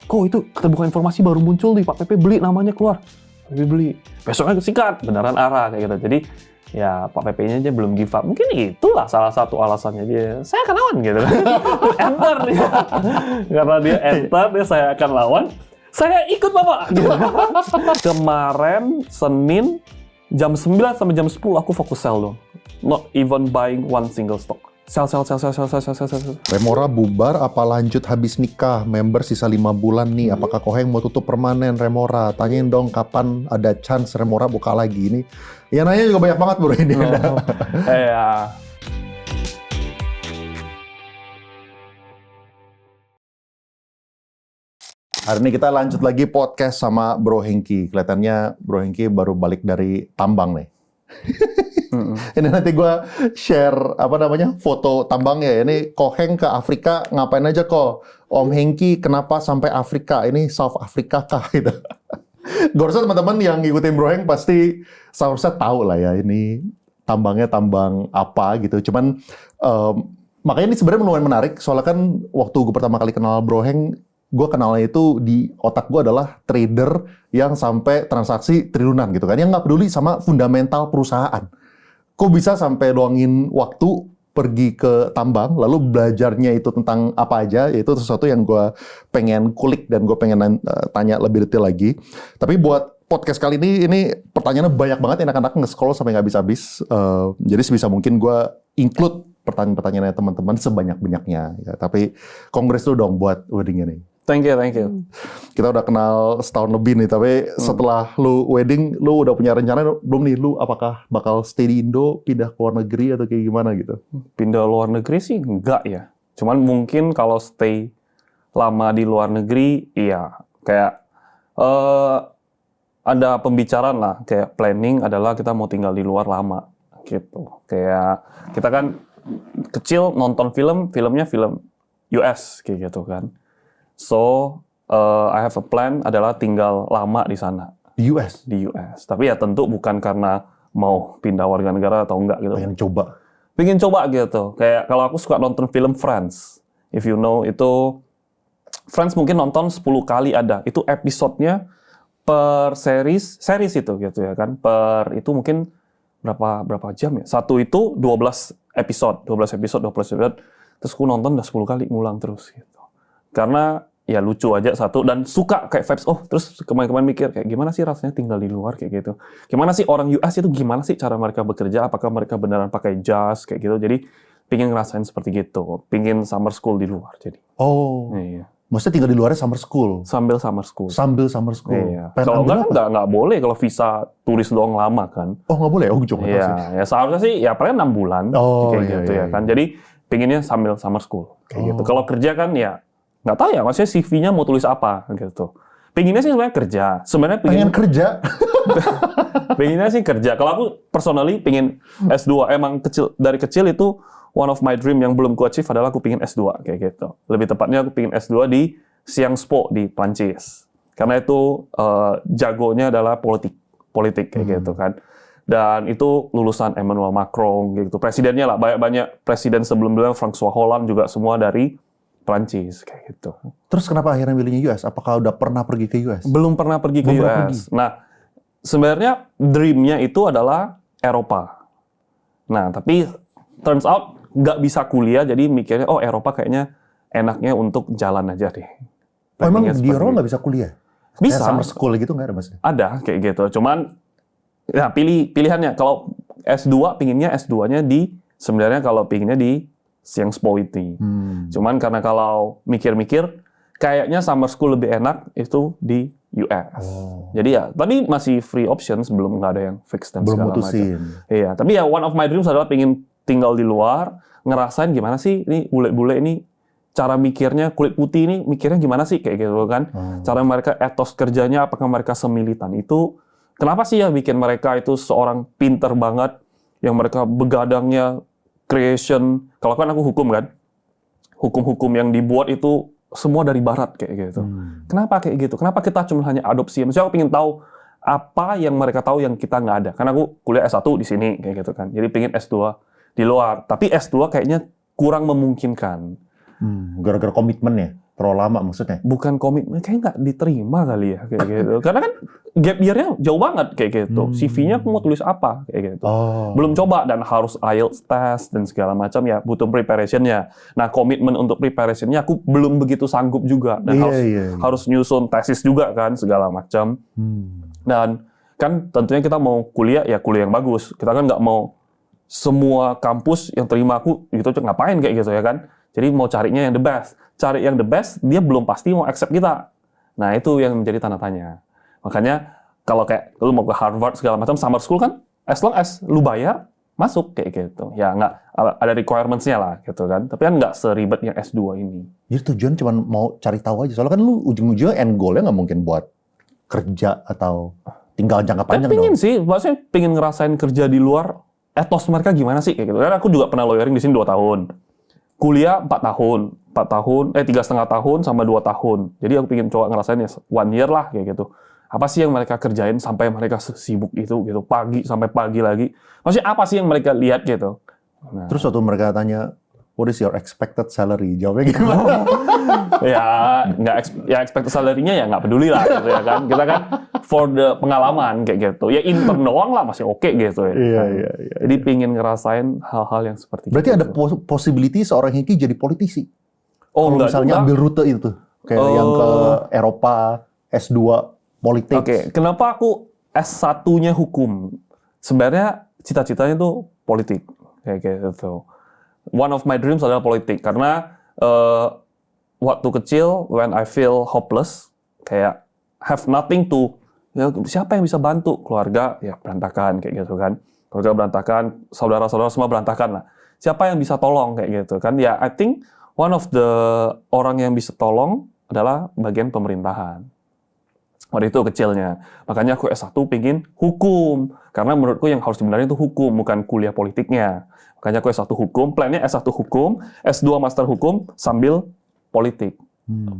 kok itu kita buka informasi baru muncul nih, Pak PP beli namanya keluar. Pak PP beli. Besoknya sikat, beneran ARA kayak gitu. Jadi ya Pak PP-nya aja belum give up. Mungkin itulah salah satu alasannya dia. Saya akan lawan gitu. Enter dia. Karena dia enter, saya akan lawan. Saya ikut Bapak. Gitu. Kemarin Senin jam 9 sampai jam 10 aku fokus sell dong. Not even buying one single stock. Sell. Remora bubar apa lanjut habis nikah? Member sisa 5 bulan nih. Apakah Koheng mau tutup permanen Remora? Tanyain dong kapan ada chance Remora buka lagi ini. Ya nanya juga banyak banget bro ini. Iya. Hari ini kita lanjut lagi podcast sama Bro Hengki. Kelihatannya Bro Hengki baru balik dari tambang nih. Ini nanti gue share foto tambangnya. Ini Koheng ke Afrika ngapain aja kok? Om Hengki kenapa sampai Afrika? Ini South Africa kah gitu. Gue rasa teman-teman yang ngikutin Bro Heng pasti seharusnya tahu lah ya ini tambangnya tambang apa gitu. Cuman makanya ini sebenarnya lumayan menarik. Soalnya kan waktu gue pertama kali kenal Bro Heng, gue kenalnya itu di otak gue adalah trader yang sampai transaksi triliunan gitu kan. Yang nggak peduli sama fundamental perusahaan. Kok bisa sampai luangin waktu pergi ke tambang, lalu belajarnya itu tentang apa aja, itu sesuatu yang gue pengen kulik dan gue pengen tanya lebih detail lagi. Tapi buat podcast kali ini pertanyaannya banyak banget, anak-anak nge-scroll sampai nggak habis-habis. Jadi sebisa mungkin gue include pertanyaan-pertanyaannya teman-teman sebanyak-banyaknya. Ya, tapi congrats dulu dong buat wedding-nya nih. Thank you. Kita udah kenal setahun lebih nih, tapi setelah lu wedding, lu udah punya rencana belum nih? Lu apakah bakal stay di Indo, pindah ke luar negeri atau kayak gimana gitu? Pindah luar negeri sih enggak ya. Cuman mungkin kalau stay lama di luar negeri, iya. Kayak ada pembicaraan lah, kayak planning adalah kita mau tinggal di luar lama gitu. Kayak kita kan kecil nonton filmnya film US kayak gitu kan. So, I have a plan adalah tinggal lama di sana. Di US? Di US. Tapi ya tentu bukan karena mau pindah warga negara atau enggak gitu. Pengen coba gitu. Kayak kalau aku suka nonton film Friends. If you know, itu Friends mungkin nonton 10 kali ada. Itu episodenya per series itu gitu ya kan. Per itu mungkin berapa jam ya? Satu itu 12 episode. Terus aku nonton udah 10 kali ngulang terus gitu. Karena ya lucu aja satu dan suka kayak vibes. Terus kemarin mikir kayak gimana sih rasanya tinggal di luar kayak gitu. Gimana sih orang US itu gimana sih cara mereka bekerja? Apakah mereka beneran pakai jas kayak gitu? Jadi pingin ngerasain seperti gitu. Pingin summer school di luar jadi. Iya. Maksudnya tinggal di luarnya summer school? Sambil summer school. Iya. Kalau nggak boleh kalau visa turis doang lama kan. Oh nggak boleh? Oh coba ya seharusnya sih ya paling 6 bulan kayak gitu ya kan. Jadi pinginnya sambil summer school kayak gitu. Kalau kerja kan ya nggak tahu ya, maksudnya CV-nya mau tulis apa gitu. Pengennya sih sebenarnya kerja. Pengen kerja? Pengennya sih kerja. Kalau aku personally pengen S2. Emang dari kecil itu one of my dream yang belum ku achieve adalah aku pengen S2 kayak gitu. Lebih tepatnya aku pengen S2 di Sciences Po di Prancis. Karena itu jagonya adalah politik kayak gitu kan. Dan itu lulusan Emmanuel Macron gitu. Presidennya lah, banyak presiden sebelum-sebelumnya, François Hollande juga semua dari Prancis kayak gitu. Terus kenapa akhirnya milihnya US? Apakah udah pernah pergi ke US? Belum pernah pergi ke US. Nah, sebenarnya dream-nya itu adalah Eropa. Nah, tapi turns out nggak bisa kuliah, jadi mikirnya Eropa kayaknya enaknya untuk jalan aja deh. Emang di Eropa nggak bisa kuliah? Bisa. Summer school gitu nggak ada maksudnya? Ada kayak gitu. Cuman ya pilihannya. Kalau S2 pinginnya S2-nya sebenarnya kalau pinginnya di Sciences Po itu. Cuman karena kalau mikir-mikir, kayaknya summer school lebih enak itu di US. Jadi ya, tadi masih free options, belum nggak ada yang fix dan belum segala mutusin. macam. Iya, tapi ya one of my dreams adalah pengen tinggal di luar, ngerasain gimana sih ini bule-bule ini cara mikirnya, kulit putih ini mikirnya gimana sih kayak gitu kan. Cara mereka etos kerjanya, apakah mereka semilitan itu. Kenapa sih ya bikin mereka itu seorang pinter banget, yang mereka begadangnya creation, kalau kan aku hukum kan, hukum-hukum yang dibuat itu semua dari barat kayak gitu. Kenapa kayak gitu? Kenapa kita cuma hanya adopsi? Maksudnya aku pengen tahu apa yang mereka tahu yang kita nggak ada. Karena aku kuliah S1 di sini kayak gitu kan. Jadi pengen S2 di luar. Tapi S2 kayaknya kurang memungkinkan. Gara-gara komitmen ya? Terlalu lama maksudnya? Bukan komitmen, kayak nggak diterima kali ya kayak gitu. Karena kan gap year-nya jauh banget kayak gitu. CV-nya aku mau tulis apa kayak gitu. Belum coba dan harus IELTS test dan segala macam ya, butuh preparation-nya. Nah, komitmen untuk preparation-nya aku belum begitu sanggup juga dan harus nyusun tesis juga kan segala macam. Dan kan tentunya kita mau kuliah ya kuliah yang bagus. Kita kan nggak mau semua kampus yang terima aku gitu ngapain kayak gitu ya kan. Jadi mau carinya yang the best. Cari yang the best, dia belum pasti mau accept kita. Nah, itu yang menjadi tanda tanya. Makanya, kalau kayak lu mau ke Harvard segala macam, summer school kan, as long as lu bayar, masuk kayak gitu. Ya, nggak ada requirements-nya lah, gitu kan. Tapi kan nggak seribet yang S2 ini. Jadi tujuan cuma mau cari tahu aja. Soalnya kan lu ujung-ujungnya end goal-nya nggak mungkin buat kerja atau tinggal jangka panjang dong. Pengen sih, maksudnya pengen ngerasain kerja di luar, etos mereka gimana sih, kayak gitu. Karena aku juga pernah lawyering di sini 2 tahun. Kuliah 4 tahun, 3,5 tahun sama 2 tahun. Jadi aku pengen coba ngerasain ya 1 year lah kayak gitu. Apa sih yang mereka kerjain sampai mereka sibuk itu gitu, pagi sampai pagi lagi. Maksudnya apa sih yang mereka lihat gitu. Nah. Terus waktu mereka tanya, what is your expected salary? Jawabnya gimana? ya expected salary-nya ya nggak peduli lah gitu ya kan. Kita kan for the pengalaman kayak gitu. Ya intern doang lah masih oke gitu ya. Iya. Jadi pengen ngerasain hal-hal yang seperti Berarti gitu. ada possibility seorang Hengki jadi politisi? Oh, kalau misalnya juga. ambil rute itu, kayak yang ke Eropa, S2, politik. Oke, kenapa aku S1-nya hukum? Sebenarnya cita-citanya tuh politik. Kayak gitu. One of my dreams adalah politik. Karena waktu kecil, when I feel hopeless, kayak have nothing to, ya, siapa yang bisa bantu? Keluarga, ya berantakan, kayak gitu kan. Keluarga berantakan, saudara-saudara semua berantakan lah. Siapa yang bisa tolong, kayak gitu kan. Ya, I think one of the orang yang bisa tolong adalah bagian pemerintahan. Waktu itu kecilnya. Makanya aku S1 pengen hukum. Karena menurutku yang harus dibenarin itu hukum, bukan kuliah politiknya. Makanya aku S1 hukum, plannya S1 hukum, S2 master hukum, sambil politik.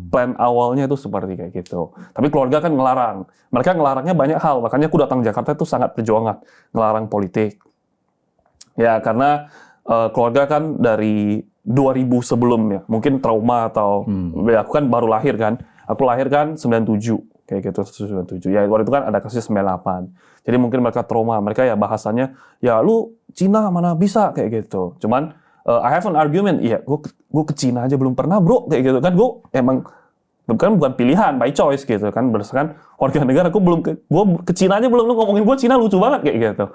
Plan awalnya itu seperti kayak gitu. Tapi keluarga kan ngelarang. Mereka ngelarangnya banyak hal. Makanya aku datang Jakarta itu sangat perjuangan. Ngelarang politik. Ya, karena keluarga kan dari 2000 sebelumnya. Mungkin trauma atau... Ya, aku kan baru lahir kan. Aku lahir kan 97. Kayak gitu, 97. Ya, waktu itu kan ada kasus 98. Jadi mungkin mereka trauma. Mereka ya bahasanya, ya lu Cina mana bisa kayak gitu. Cuman, I have an argument. Iya, gue ke Cina aja belum pernah, bro. Kayak gitu kan, gue emang bukan pilihan, by choice gitu kan. Berdasarkan warga negara, gue ke Cina aja belum, lu ngomongin gue Cina lucu banget kayak gitu.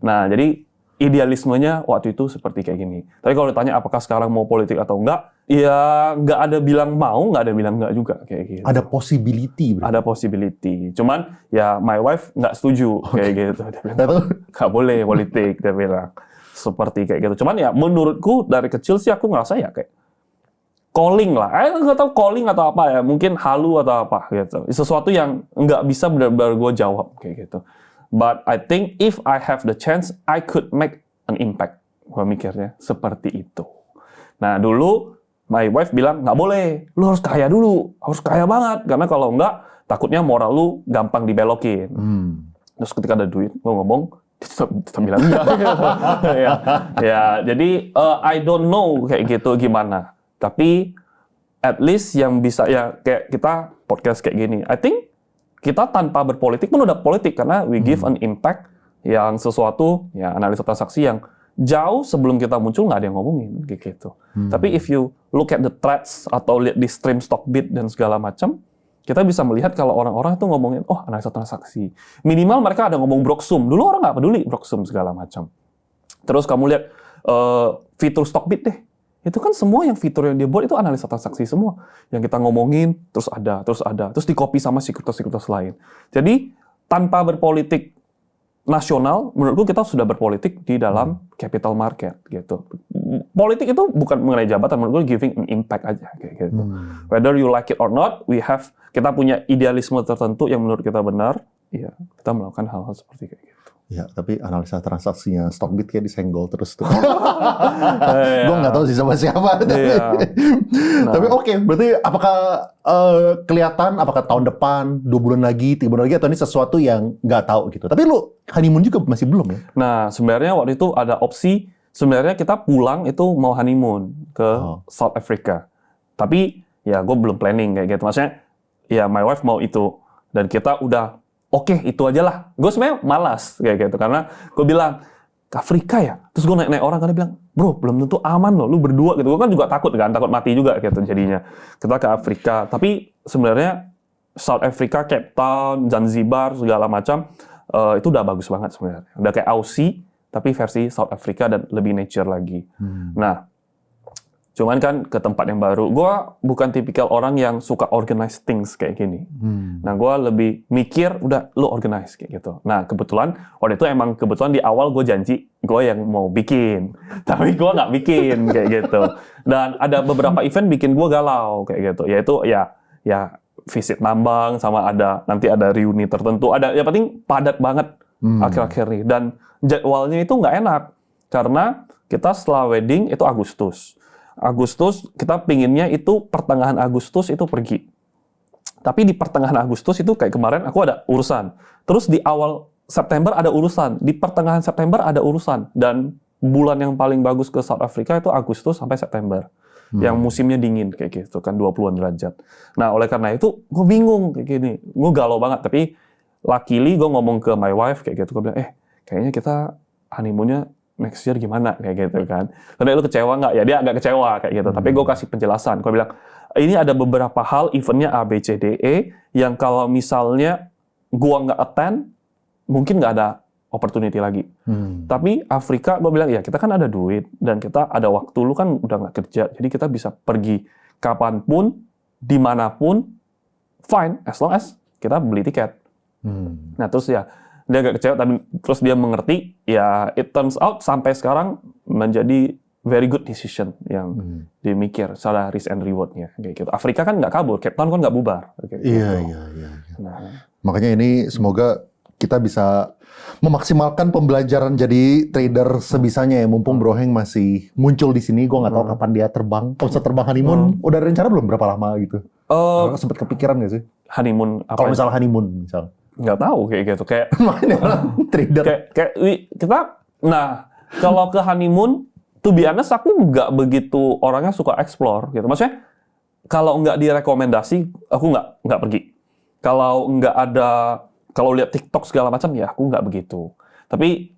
Nah, jadi idealismenya waktu itu seperti kayak gini. Tapi kalau ditanya apakah sekarang mau politik atau enggak, ya nggak ada bilang mau, nggak ada bilang enggak juga kayak gitu. Ada possibility. Ada possibility. Cuman ya my wife nggak setuju kayak gitu. Dia bilang, nggak boleh politik, dia bilang. Seperti kayak gitu. Cuman ya menurutku dari kecil sih aku ngerasa ya kayak calling lah. Nggak tahu calling atau apa ya. Mungkin halu atau apa gitu. Sesuatu yang nggak bisa benar-benar gue jawab kayak gitu. But I think if I have the chance, I could make an impact. Gue mikirnya seperti itu. Nah dulu my wife bilang nggak boleh. Lu harus kaya dulu. Harus kaya banget. Karena kalau nggak takutnya moral lu gampang dibelokin. Terus ketika ada duit, gue ngomong, tetap bilang enggak. ya, jadi I don't know kayak gitu gimana. Tapi at least yang bisa ya kayak kita podcast kayak gini. I think kita tanpa berpolitik pun udah politik karena we give an impact yang sesuatu ya analisa transaksi yang jauh sebelum kita muncul nggak ada yang ngomongin kayak gitu. Tapi if you look at the threads atau lihat di stream Stockbit dan segala macam, kita bisa melihat kalau orang-orang itu ngomongin, oh analisa transaksi. Minimal mereka ada ngomong Broksum. Dulu orang nggak peduli Broksum segala macam. Terus kamu lihat fitur Stockbit deh. Itu kan semua yang fitur yang dia buat itu analisa transaksi semua. Yang kita ngomongin, terus di copy sama sekuritas-sekuritas lain. Jadi tanpa berpolitik nasional, menurutku kita sudah berpolitik di dalam capital market gitu. Politik itu bukan mengenai jabatan, menurutku giving an impact aja kayak gitu. Whether you like it or not, kita punya idealisme tertentu yang menurut kita benar, ya kita melakukan hal-hal seperti kayak gitu. Ya, tapi analisa transaksinya Stockbit kayak disenggol terus tuh. Gue nggak tahu sih sama siapa. Tapi oke, berarti apakah kelihatan, apakah tahun depan, 2 bulan lagi, 3 bulan lagi, atau ini sesuatu yang nggak tahu gitu. Tapi lu honeymoon juga masih belum ya? Nah, sebenarnya waktu itu ada opsi, sebenarnya kita pulang itu mau honeymoon ke South Africa. Tapi ya gue belum planning kayak gitu. Maksudnya, ya my wife mau itu. Dan kita udah, oke, itu aja lah. Gue sebenarnya malas kayak gitu. Karena gue bilang, ke Afrika ya? Terus gue naik orang, karena bilang, bro, belum tentu aman loh, lu berdua gitu. Gue kan juga takut mati juga gitu jadinya. Kita ke Afrika. Tapi sebenarnya, South Africa, Cape Town, Zanzibar, segala macam, itu udah bagus banget sebenarnya. Udah kayak Aussie, tapi versi South Africa dan lebih nature lagi. Nah, cuman kan ke tempat yang baru, gue bukan tipikal orang yang suka organize things kayak gini. Nah, gue lebih mikir, udah lu organize kayak gitu. Nah, kebetulan, waktu itu emang kebetulan di awal gue janji, gue yang mau bikin. Tapi gue nggak bikin kayak gitu. Dan ada beberapa event bikin gue galau kayak gitu. Yaitu ya visit tambang, sama nanti ada reuni tertentu. Yang penting padat banget akhir-akhir ini. Dan jadwalnya itu nggak enak. Karena kita setelah wedding itu Agustus kita pinginnya itu pertengahan Agustus itu pergi. Tapi di pertengahan Agustus itu kayak kemarin aku ada urusan. Terus di awal September ada urusan. Di pertengahan September ada urusan. Dan bulan yang paling bagus ke South Africa itu Agustus sampai September. Yang musimnya dingin kayak gitu kan, 20-an derajat. Nah, oleh karena itu gue bingung kayak gini. Gue galau banget. Tapi luckily gue ngomong ke my wife kayak gitu. Gue bilang, kayaknya kita honeymoon-nya next year gimana kayak gitu kan. Karena lu kecewa nggak? Ya dia agak kecewa kayak gitu. Tapi gue kasih penjelasan. Gue bilang, ini ada beberapa hal eventnya A, B, C, D, E yang kalau misalnya gue nggak attend, mungkin nggak ada opportunity lagi. Tapi Afrika, gue bilang, ya kita kan ada duit dan kita ada waktu. Lu kan udah nggak kerja, jadi kita bisa pergi kapanpun, dimanapun, fine, as long as kita beli tiket. Nah terus ya, dia agak kecewa, tapi terus dia mengerti, ya it turns out sampai sekarang menjadi very good decision yang dia mikir, secara risk and reward-nya. Kayak gitu. Afrika kan nggak kabur, Cape Town kan nggak bubar. Iya. Nah. Makanya ini semoga kita bisa memaksimalkan pembelajaran jadi trader sebisanya ya. Mumpung Bro Heng masih muncul di sini, gue nggak tahu kapan dia terbang. Kalau bisa terbang honeymoon, udah ada rencana belum berapa lama gitu? Sempet kepikiran nggak sih? Honeymoon apa? Kalau misalnya honeymoon, misal. Nggak tahu kayak gitu. Kayak trader. Kalau ke honeymoon, to be honest, aku nggak begitu orangnya suka explore gitu. Maksudnya, kalau nggak direkomendasi, aku nggak pergi. Kalau lihat TikTok segala macam, ya aku nggak begitu. Tapi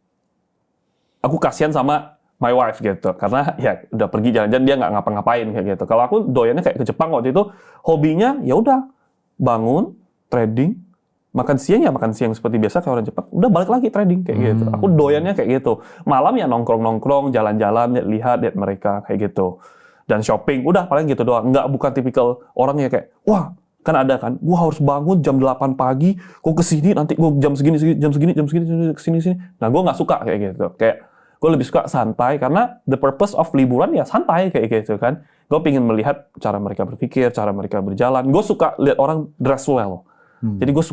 aku kasihan sama my wife gitu, karena ya udah pergi jalan-jalan, dia nggak ngapa-ngapain kayak gitu. Kalau aku doyannya kayak ke Jepang waktu itu, hobinya ya udah bangun, trading, makan siang seperti biasa kayak orang Jepang, udah balik lagi trading kayak gitu. Aku doyannya kayak gitu. Malam ya nongkrong-nongkrong, jalan-jalan, lihat mereka kayak gitu. Dan shopping, udah paling gitu doang. Bukan tipikal orangnya kayak, wah, kan ada kan, gua harus bangun jam 8 pagi, gua kesini, nanti gua jam segini, kesini. Nah, gua nggak suka kayak gitu. Kayak, gua lebih suka santai, karena the purpose of liburan ya santai kayak gitu kan. Gua pengen melihat cara mereka berpikir, cara mereka berjalan. Gua suka lihat orang dress well. Jadi gue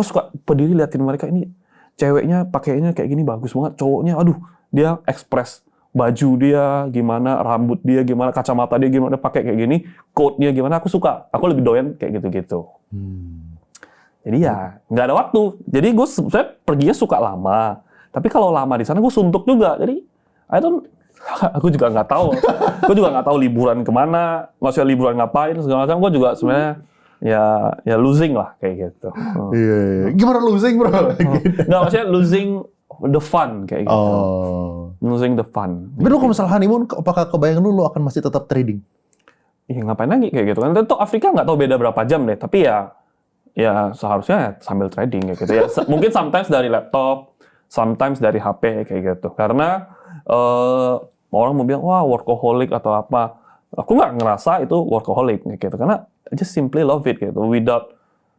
suka berdiri liatin mereka, ini ceweknya pakainya kayak gini bagus banget, cowoknya aduh dia express baju dia gimana, rambut dia gimana, kacamata dia gimana, pakai kayak gini, coat dia gimana, aku suka, aku lebih doyan kayak gitu-gitu. Jadi ya nggak ada waktu, jadi gue sebenarnya perginya suka lama, tapi kalau lama di sana gue suntuk juga, jadi aku juga nggak tahu, liburan kemana, maksudnya liburan ngapain segala macam, gue juga sebenarnya ya losing lah kayak gitu. Iya. Gimana losing, bro? Nggak, maksudnya losing the fun kayak gitu. Losing the fun. Tapi lu kalau misalnya honeymoon, apakah kebayang lu akan masih tetap trading? Iya, ngapain lagi kayak gitu kan. Tentu Afrika nggak tahu beda berapa jam deh, tapi ya seharusnya sambil trading kayak gitu ya. Mungkin sometimes dari laptop, sometimes dari HP kayak gitu. Karena orang mau bilang, wah workaholic atau apa. Aku nggak ngerasa itu workaholic gitu, karena I just simply love it gitu. Without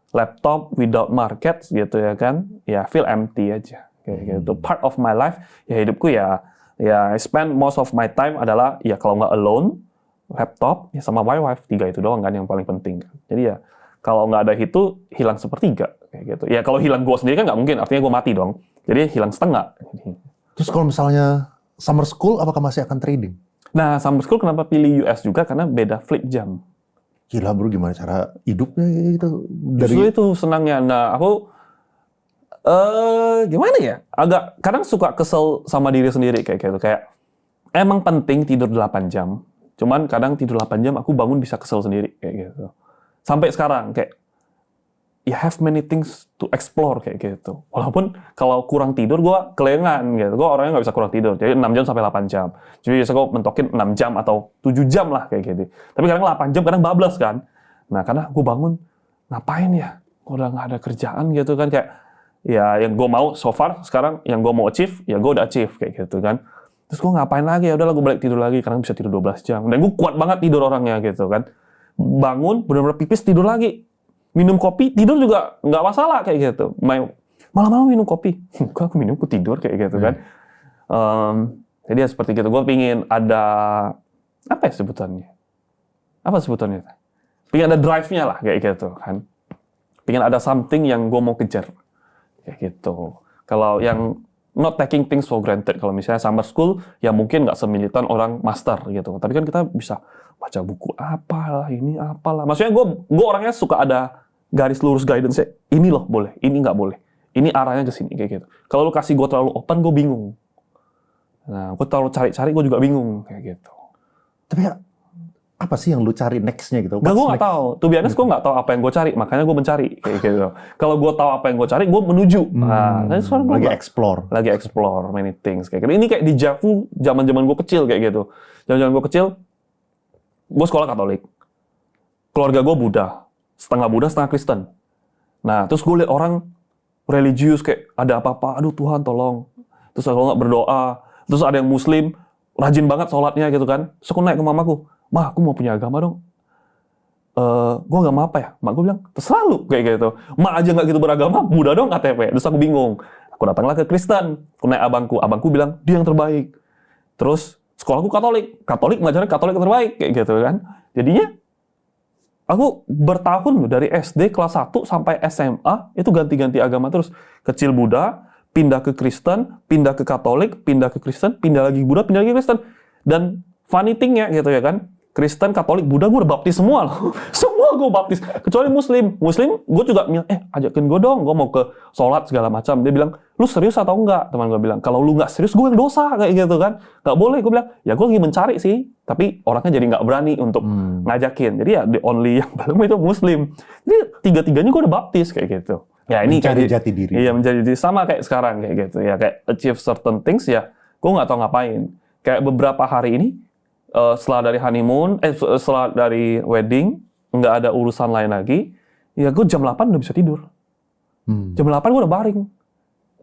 laptop, without markets gitu ya kan, ya feel empty aja kayak gitu. Part of my life, ya hidupku ya I spend most of my time adalah ya kalau nggak alone, laptop ya sama my wife, 3 itu doang kan yang paling penting. Jadi ya kalau nggak ada itu hilang sepertiga kayak gitu. Ya kalau hilang gue sendiri kan nggak mungkin, artinya gue mati dong. Jadi hilang setengah. Terus kalau misalnya summer school, apakah masih akan trading? Nah, summer school kenapa pilih US juga? Karena beda flip jam. Gila bro, gimana cara hidupnya gitu? Justru itu senangnya. Nah, aku gimana ya? Agak kadang suka kesel sama diri sendiri kayak gitu. Kayak emang penting tidur 8 jam. Cuman kadang tidur 8 jam, aku bangun bisa kesel sendiri, kayak gitu. Sampai sekarang, kayak, you have many things to explore, kayak gitu. Walaupun kalau kurang tidur, gue kelengan, gitu. Gue orangnya nggak bisa kurang tidur, jadi 6 jam sampai 8 jam. Jadi biasa gue mentokin 6 jam atau 7 jam lah, kayak gitu. Tapi kadang 8 jam, kadang bablas kan. Nah, karena gue bangun, ngapain ya? Udah nggak ada kerjaan gitu kan, kayak, ya yang gue mau so far, sekarang yang gue mau achieve, ya gue udah achieve, kayak gitu kan. Terus gue ngapain lagi, ya udahlah gue balik tidur lagi, karena bisa tidur 12 jam. Dan gue kuat banget tidur orangnya gitu kan. Bangun, benar-benar pipis, tidur lagi. Minum kopi, tidur juga nggak masalah kayak gitu. Malam-malam minum kopi, aku minum, aku tidur kayak gitu kan. Jadi ya seperti gitu, gue pingin ada, apa ya sebutannya? Apa sebutannya? Pingin ada drive-nya lah kayak gitu kan. Pingin ada something yang gue mau kejar. Kayak gitu. Kalau yang not taking things for granted. Kalau misalnya summer school, ya mungkin nggak semilitan orang master gitu. Tapi kan kita bisa baca buku apalah, ini apalah. Maksudnya gue orangnya suka ada garis lurus guidance. Ini loh boleh, ini nggak boleh. Ini arahnya ke sini kayak gitu. Kalau lu kasih gue terlalu open, gue bingung. Nah, gue terlalu cari-cari, gue juga bingung kayak gitu. Tapi ya, apa sih yang lu cari next-nya gitu? Gue nggak tahu. To be honest, gue nggak tahu apa yang gue cari. Makanya gue mencari kayak gitu. Kalau gue tahu apa yang gue cari, gue menuju. Nah, lagi explore many things kayak gitu. Ini kayak di Javu zaman-zaman gue kecil kayak gitu. Zaman-zaman gue kecil, gue sekolah Katolik. Keluarga gue Buddha, setengah Kristen. Nah, terus gue lihat orang religius kayak ada apa-apa, aduh Tuhan tolong. Terus kalau nggak berdoa, terus ada yang Muslim rajin banget sholatnya gitu kan. Terus aku naik ke mamaku, "Mah, aku mau punya agama dong." Gue nggak mau apa ya? Mak gue bilang, terserah lu kayak gitu. Mak aja nggak gitu beragama, Buddha dong KTP. Terus aku bingung. Aku datanglah ke Kristen. Aku naik abangku bilang dia yang terbaik. Terus sekolahku Katolik ngajarin Katolik yang terbaik kayak gitu kan. Jadinya aku bertahun dari SD kelas 1 sampai SMA itu ganti-ganti agama terus. Kecil Buddha, pindah ke Kristen, pindah ke Katolik, pindah ke Kristen, pindah lagi Buddha, pindah lagi Kristen. Dan funny thing-nya gitu ya kan, Kristen, Katolik, Buddha gue udah baptis semua loh. Semua gue baptis. Kecuali Muslim. Muslim gue juga bilang, ajakin gue dong, gue mau ke sholat segala macam. Dia bilang, lu serius atau enggak? Teman gue bilang, kalau lu nggak serius gue yang dosa kayak gitu kan. Nggak boleh. Gue bilang, ya gue lagi mencari sih. Tapi orangnya jadi nggak berani untuk ngajakin. Jadi ya the only yang belum itu Muslim. Jadi tiga-tiganya gue udah baptis kayak gitu. Ya ini mencari kayak jati diri. Iya, mencari diri sama kayak sekarang kayak gitu. Ya kayak achieve certain things ya. Gue nggak tahu ngapain. Kayak beberapa hari ini setelah dari honeymoon, setelah dari wedding, nggak ada urusan lain lagi, ya gue jam 8 udah bisa tidur. Jam 8 gue udah baring.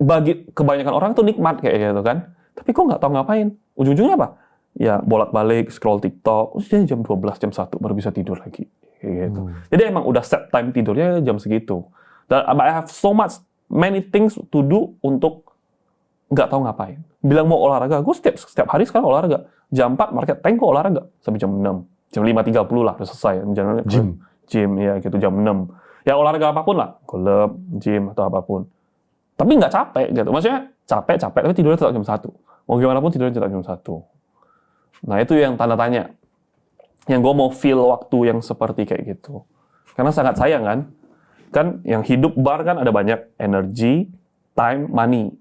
Bagi kebanyakan orang tuh nikmat kayak gitu kan. Tapi gue nggak tahu ngapain. Ujung-ujungnya apa? Ya bolak-balik, scroll TikTok, terus jam 12, jam 1 baru bisa tidur lagi. Kayak gitu. Jadi emang udah set time tidurnya jam segitu. Dan I have so many things to do untuk nggak tahu ngapain. Bilang mau olahraga, gue setiap hari sekarang olahraga. Jam 4 market tank gue olahraga sampai jam 6. Jam 5.30 lah udah selesai. Gym ya gitu jam 6. Ya olahraga apapun lah, golf, gym atau apapun. Tapi nggak capek gitu. Maksudnya capek tapi tidurnya tetap jam 1. Mau gimana pun tidurnya tetap jam 1. Nah, itu yang tanda tanya. Yang gue mau feel waktu yang seperti kayak gitu. Karena sangat sayang kan. Kan yang hidup bar kan ada banyak energi, time, money.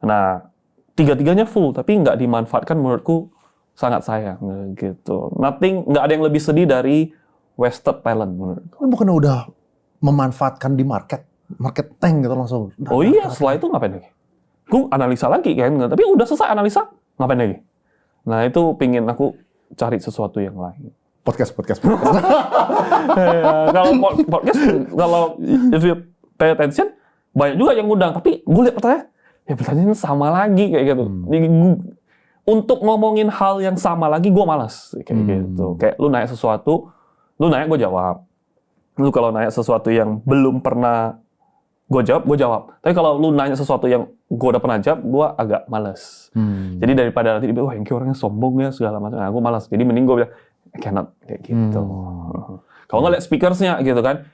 Nah, tiga-tiganya full tapi nggak dimanfaatkan menurutku sangat sayang gitu. Nggak ada yang lebih sedih dari wasted talent menurutku. Bukan udah memanfaatkan di market tank gitu langsung. Oh iya, setelah itu ngapain lagi? Gue analisa lagi kan, tapi udah selesai analisa, ngapain lagi? Nah itu pingin aku cari sesuatu yang lain. Podcast. Kalau podcast, kalau if you pay attention, banyak juga yang ngundang. Tapi gue lihat pertanyaan sama lagi kayak gitu. Untuk ngomongin hal yang sama lagi, gue malas kayak gitu. Kayak lu nanya sesuatu, lu nanya gue jawab. Lu kalau nanya sesuatu yang belum pernah gue jawab. Tapi kalau lu nanya sesuatu yang gue udah pernah jawab, gue agak malas. Jadi daripada nanti wah Hengki orangnya sombong ya segala macam, nah gue malas. Jadi mending gue bilang I cannot kayak gitu. Kalau nggak lihat speakersnya gitu kan,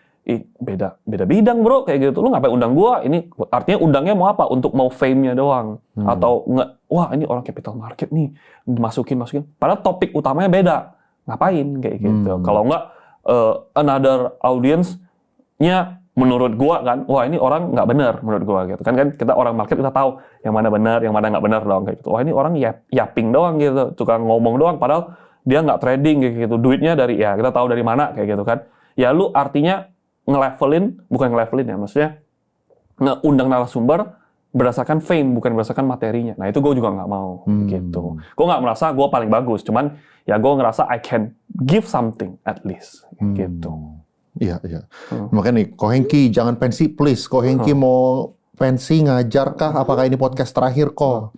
beda bidang bro kayak gitu. Lu ngapain undang gue? Ini artinya undangnya mau apa? Untuk mau fame-nya doang. Atau nggak? Wah ini orang capital market nih, masukin. Padahal topik utamanya beda. Ngapain kayak gitu? Kalau nggak another audience-nya menurut gua kan, wah ini orang nggak benar menurut gua gitu kan kita orang market kita tahu yang mana benar, yang mana nggak benar dong kayak gitu. Wah ini orang yapping doang gitu, tukang ngomong doang, padahal dia nggak trading kayak gitu, duitnya dari ya kita tahu dari mana kayak gitu kan. Ya lu artinya bukan ngelevelin ya, maksudnya ngeundang narasumber berdasarkan fame bukan berdasarkan materinya. Nah itu gue juga nggak mau gitu. Gue nggak merasa gue paling bagus, cuman ya gue ngerasa I can give something at least gitu. Iya. Makanya nih, Ko Hengki jangan pensi please. Ko Hengki mau pensi ngajar kah? Apakah ini podcast terakhir Ko?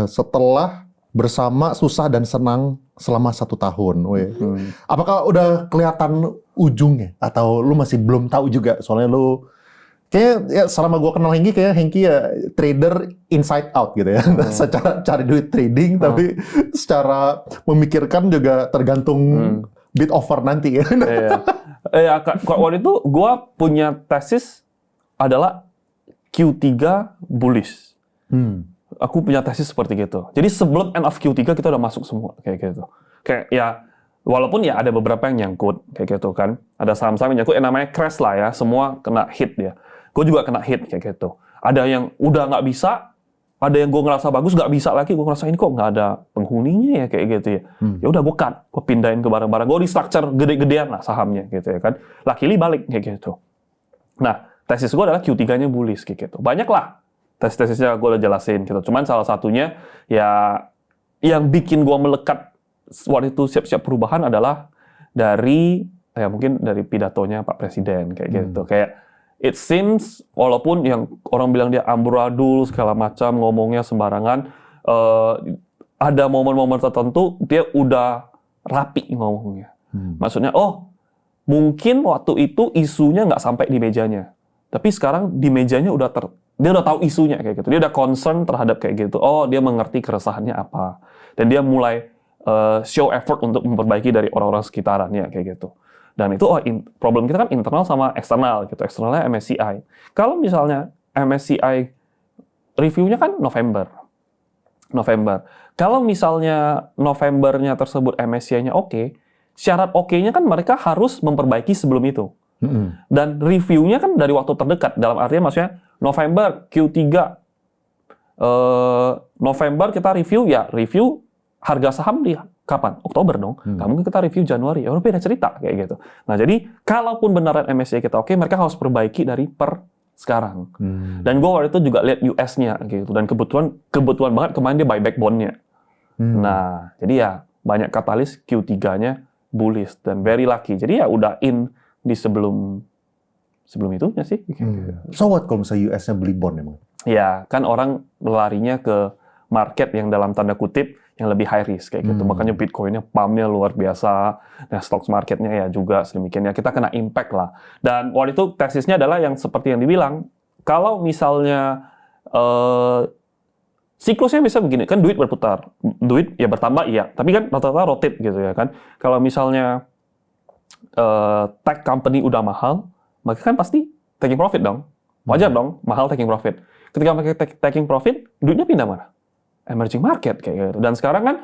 Setelah bersama susah dan senang selama 1 tahun. Apakah udah kelihatan ujungnya? Atau lu masih belum tahu juga? Soalnya lu kayaknya ya, selama gue kenal Hengki, kayak Hengki ya trader inside out gitu ya. Secara cari duit trading, tapi secara memikirkan juga tergantung bid offer nanti ya. Waktu itu gue punya tesis adalah Q3 bullish. Aku punya tesis seperti gitu. Jadi sebelum end of Q3 kita udah masuk semua kayak gitu. Kayak ya walaupun ya ada beberapa yang nyangkut kayak gitu kan. Ada saham-saham yang nyangkut namanya crash lah ya. Semua kena hit ya. Gue juga kena hit kayak gitu. Ada yang udah nggak bisa, ada yang gue ngerasa bagus nggak bisa lagi. Gue ngerasa ini kok nggak ada penghuninya ya kayak gitu ya. Ya udah gue cut, gue pindahin ke barang-barang. Gue di structure gede-gedean lah sahamnya gitu ya kan. Luckily balik kayak gitu. Nah tesis gue adalah Q3-nya bullish kayak gitu. Banyak lah tesis-tesisnya gue udah jelasin gitu. Cuman salah satunya ya yang bikin gue melekat waktu itu siap-siap perubahan adalah dari ya mungkin dari pidatonya Pak Presiden kayak gitu. Kayak it seems walaupun yang orang bilang dia amburadul segala macam ngomongnya sembarangan, ada momen-momen tertentu dia udah rapi ngomongnya. Maksudnya mungkin waktu itu isunya nggak sampai di mejanya. Tapi sekarang di mejanya dia udah tahu isunya kayak gitu. Dia udah concern terhadap kayak gitu. Dia mengerti keresahannya apa. Dan dia mulai show effort untuk memperbaiki dari orang-orang sekitarannya kayak gitu. Dan itu problem kita kan internal sama eksternal gitu. Eksternalnya MSCI. Kalau misalnya MSCI reviewnya kan November. Kalau misalnya Novembernya tersebut MSCI-nya oke, syarat oke-nya kan mereka harus memperbaiki sebelum itu. Dan reviewnya kan dari waktu terdekat. Dalam artinya maksudnya November, Q3. November kita review harga saham di kapan? Oktober dong. Nggak mungkin kita review Januari. Ya udah beda cerita kayak gitu. Nah jadi kalaupun beneran MSCI kita oke, mereka harus perbaiki dari per sekarang. Dan gue waktu itu juga lihat US-nya gitu. Dan kebetulan banget kemarin dia buyback bond-nya. Nah jadi ya banyak katalis Q3-nya bullish dan very lucky. Jadi ya udah in di sebelum itunya sih. So what kalau misalnya US-nya beli bond emang? Ya, kan orang larinya ke market yang dalam tanda kutip yang lebih high risk kayak gitu. Makanya Bitcoin-nya pump-nya luar biasa. Nah, stocks market-nya ya juga sedemikian. Ya, kita kena impact lah. Dan waktu itu tesisnya adalah yang seperti yang dibilang, kalau misalnya siklusnya bisa begini, kan duit berputar. Duit ya bertambah iya, tapi kan rata-rata rotate gitu ya kan. Kalau misalnya tech company udah mahal, maka kan pasti taking profit dong. Wajar dong, mahal taking profit. Ketika mereka taking profit, duitnya pindah mana? Emerging market kayak gitu. Dan sekarang kan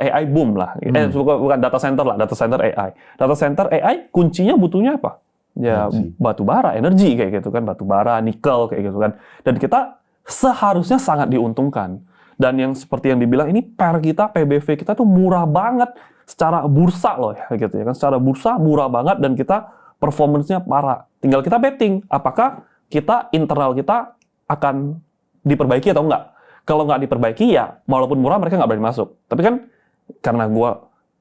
AI boom lah. Bukan data center lah, data center AI. Data center AI kuncinya butuhnya apa? Ya batu bara, energi kayak gitu kan, batu bara, nikel kayak gitu kan. Dan kita seharusnya sangat diuntungkan. Dan yang seperti yang dibilang ini PBV kita tuh murah banget secara bursa loh ya gitu ya kan. Secara bursa murah banget dan kita performance-nya parah. Tinggal kita betting apakah internal kita akan diperbaiki atau enggak. Kalau nggak diperbaiki ya walaupun murah mereka nggak berani masuk. Tapi kan karena gue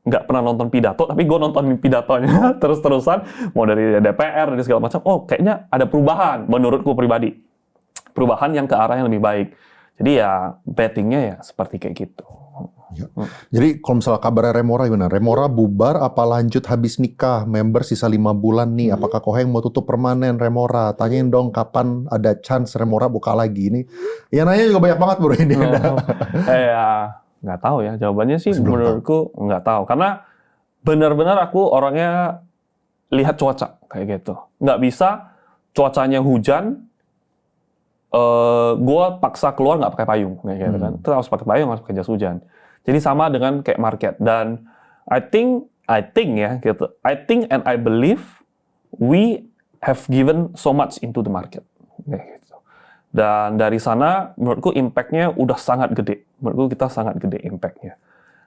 nggak pernah nonton pidato, tapi gue nonton pidatonya terus-terusan, mau dari DPR, dari segala macam, kayaknya ada perubahan menurutku pribadi. Perubahan yang ke arah yang lebih baik. Jadi ya bettingnya ya seperti kayak gitu. Ya. Jadi kalau misalnya kabarnya Remora gimana? Remora bubar apa lanjut habis nikah? Member sisa 5 bulan nih. Apakah Ko Heng mau tutup permanen Remora? Tanyain dong kapan ada chance Remora buka lagi ini. Ya nanya juga banyak banget bro ini. Nggak tahu ya. Jawabannya sih menurutku nggak tahu. Karena benar-benar aku orangnya lihat cuaca kayak gitu. Nggak bisa cuacanya hujan, gue paksa keluar nggak pakai payung kayak gitu kan. Terus harus pakai payung, harus pakai jas hujan. Jadi sama dengan kayak market. Dan I think ya gitu. I think and I believe we have given so much into the market. Kayak gitu. Dan dari sana menurutku impact-nya udah sangat gede. Menurutku kita sangat gede impact-nya.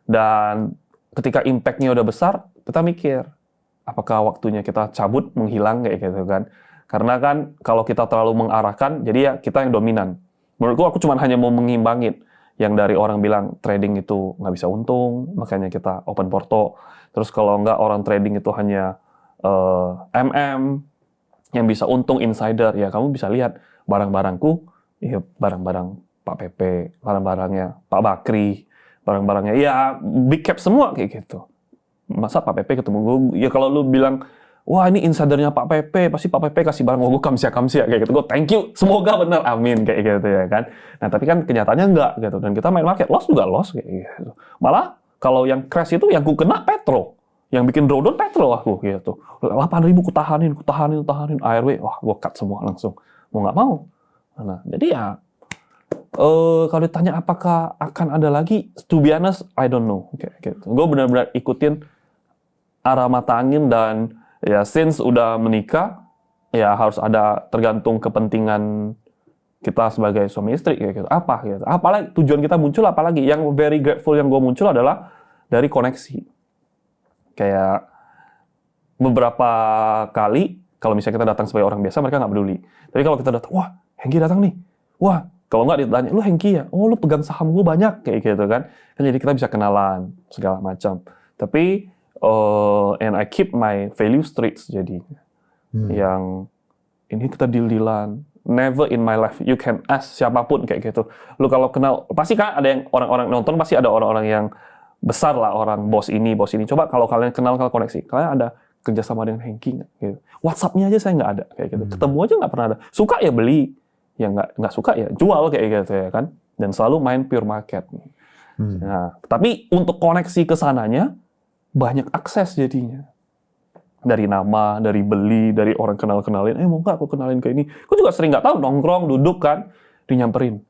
Dan ketika impact-nya udah besar, kita mikir, apakah waktunya kita cabut, menghilang kayak gitu kan. Karena kan kalau kita terlalu mengarahkan, jadi ya kita yang dominan. Menurutku aku cuma hanya mau mengimbangin. Yang dari orang bilang trading itu nggak bisa untung, makanya kita open porto. Terus kalau nggak orang trading itu hanya yang bisa untung insider, ya kamu bisa lihat barang-barangku, ya barang-barang Pak Pepe, barang-barangnya Pak Bakri, barang-barangnya ya big cap semua kayak gitu. Masa Pak Pepe ketemu gue, ya kalau lu bilang, wah ini insidernya Pak Pepe, pasti Pak Pepe kasih barang gue kamsia kayak gitu. Gue thank you, semoga benar, amin kayak gitu ya kan. Nah tapi kan kenyataannya enggak gitu, dan kita main market loss juga loss kayak gitu. Malah kalau yang crash itu yang ku kena Petro, yang bikin drawdown Petro aku gitu. 8.000 ku tahanin, ARW, wah gue cut semua langsung, mau nggak mau. Nah jadi ya kalau ditanya apakah akan ada lagi, to be honest, I don't know. Kayak gitu. Gue benar-benar ikutin arah mata angin, dan ya since udah menikah, ya harus ada tergantung kepentingan kita sebagai suami istri kayak gitu. Apa gitu. Apalagi tujuan kita muncul, apalagi yang very grateful yang gue muncul adalah dari koneksi. Kayak beberapa kali kalau misalnya kita datang sebagai orang biasa, mereka nggak peduli. Tapi kalau kita datang, wah Hengki datang nih, wah. Kalau nggak ditanya, lu Hengki ya? Oh, lu pegang saham gue banyak, kayak gitu kan. Jadi kita bisa kenalan, segala macam. Tapi, and I keep my value straight, jadi. Yang, ini kita deal-dealan. Never in my life, you can ask siapapun, kayak gitu. Lu kalau kenal, pasti kan ada yang orang-orang nonton, pasti ada orang-orang yang besar lah, orang bos ini. Coba kalau kalian kenal, kalau koneksi, kalian ada kerjasama dengan Hengki nggak? Gitu. WhatsApp-nya aja saya nggak ada, kayak gitu. Ketemu aja nggak pernah ada. Suka ya beli. Yang nggak suka ya jual kayak gitu ya kan, dan selalu main pure market. Nah, tapi untuk koneksi ke sananya banyak akses jadinya, dari nama, dari beli, dari orang kenalin, mau nggak aku kenalin ke ini. Aku juga sering nggak tahu nongkrong duduk kan, dinyamperin,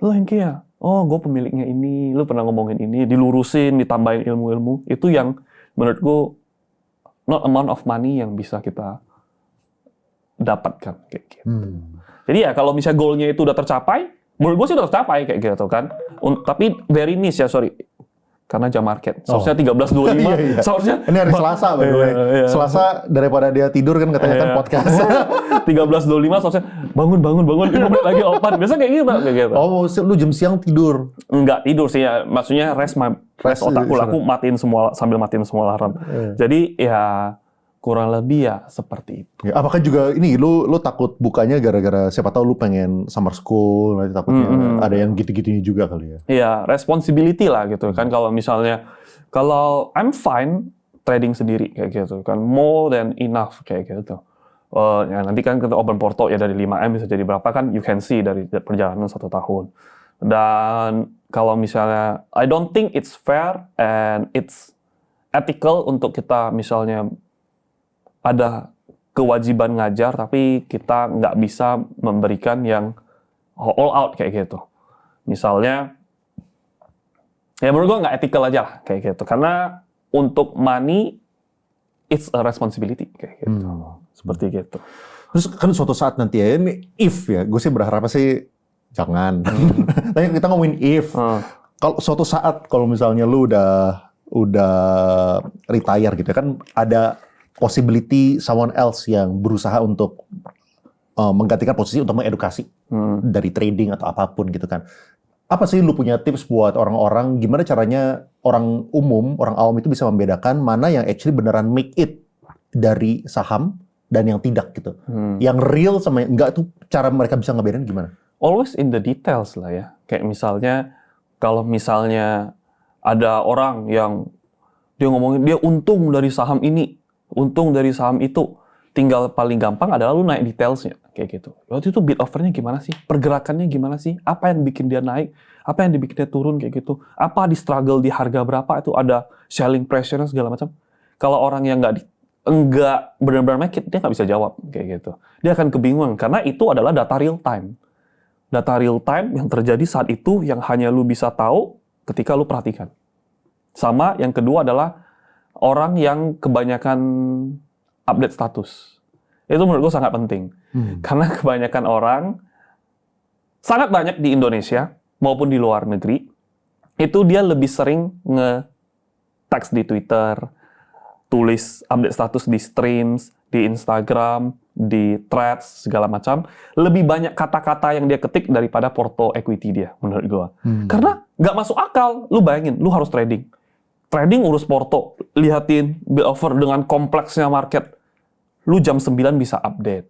lo Hengki ya, oh gue pemiliknya ini, lo pernah ngomongin ini, dilurusin, ditambahin ilmu-ilmu. Itu yang menurutku not amount of money yang bisa kita dapatkan kayak gitu. Jadi ya kalau misalnya goalnya itu udah tercapai, menurut gue sih udah tercapai kayak gitu kan. Tapi very niche ya, sorry. Karena jam market. Seharusnya 13.25. Iya. Seharusnya ini hari Selasa, by the way. Selasa daripada dia tidur kan katanya kan podcast. 13.25 seharusnya bangun 5 menit lagi open. Biasa kayak gitu. Oh, lu jam siang tidur? Enggak tidur sih ya. Maksudnya rest otakku. Aku sambil matiin semua alarm. Jadi ya kurang lebih ya seperti itu. Ya, apakah juga ini lu takut bukanya gara-gara siapa tahu lu pengen summer school, nanti takutnya ada yang gitu-gitunya juga kali ya? Iya, responsibility lah gitu kan. Kalau misalnya, kalau I'm fine trading sendiri kayak gitu kan, more than enough kayak gitu. Ya nanti kan kita open porto ya dari 5M bisa jadi berapa kan, you can see dari perjalanan 1 tahun. Dan kalau misalnya, I don't think it's fair and it's ethical untuk kita misalnya ada kewajiban ngajar, tapi kita nggak bisa memberikan yang all out kayak gitu. Misalnya, ya menurut gue nggak ethical aja lah kayak gitu. Karena untuk money, it's a responsibility kayak gitu. Seperti gitu. Terus kan suatu saat nanti ya, ini if ya, gue sih berharap sih jangan. Tapi kita ngomongin if. Kalau suatu saat kalau misalnya lu udah retire gitu kan, ada possibility someone else yang berusaha untuk menggantikan posisi untuk mengedukasi dari trading atau apapun gitu kan. Apa sih lu punya tips buat orang-orang, gimana caranya orang umum, orang awam itu bisa membedakan mana yang actually beneran make it dari saham dan yang tidak gitu. Yang real sama yang enggak tuh, cara mereka bisa ngebedain gimana? Always in the details lah ya. Kayak misalnya, kalau misalnya ada orang yang dia ngomongin dia untung dari saham ini, untung dari saham itu, tinggal paling gampang adalah lu naik detailsnya kayak gitu. Waktu itu bid offernya gimana sih? Pergerakannya gimana sih? Apa yang bikin dia naik? Apa yang bikin dia turun kayak gitu? Apa di struggle di harga berapa? Itu ada selling pressure segala macam. Kalau orang yang enggak benar-benar make it, dia nggak bisa jawab kayak gitu. Dia akan kebingungan karena itu adalah data real time. Data real time yang terjadi saat itu yang hanya lu bisa tahu ketika lu perhatikan. Sama yang kedua adalah orang yang kebanyakan update status. Itu menurut gue sangat penting. Karena kebanyakan orang, sangat banyak di Indonesia maupun di luar negeri, itu dia lebih sering teks di Twitter, tulis update status di streams, di Instagram, di threads, segala macam, lebih banyak kata-kata yang dia ketik daripada porto equity dia, menurut gua. Karena nggak masuk akal. Lu bayangin, lu harus trading. Trading urus porto, lihatin bid offer dengan kompleksnya market. Lu jam 9 bisa update.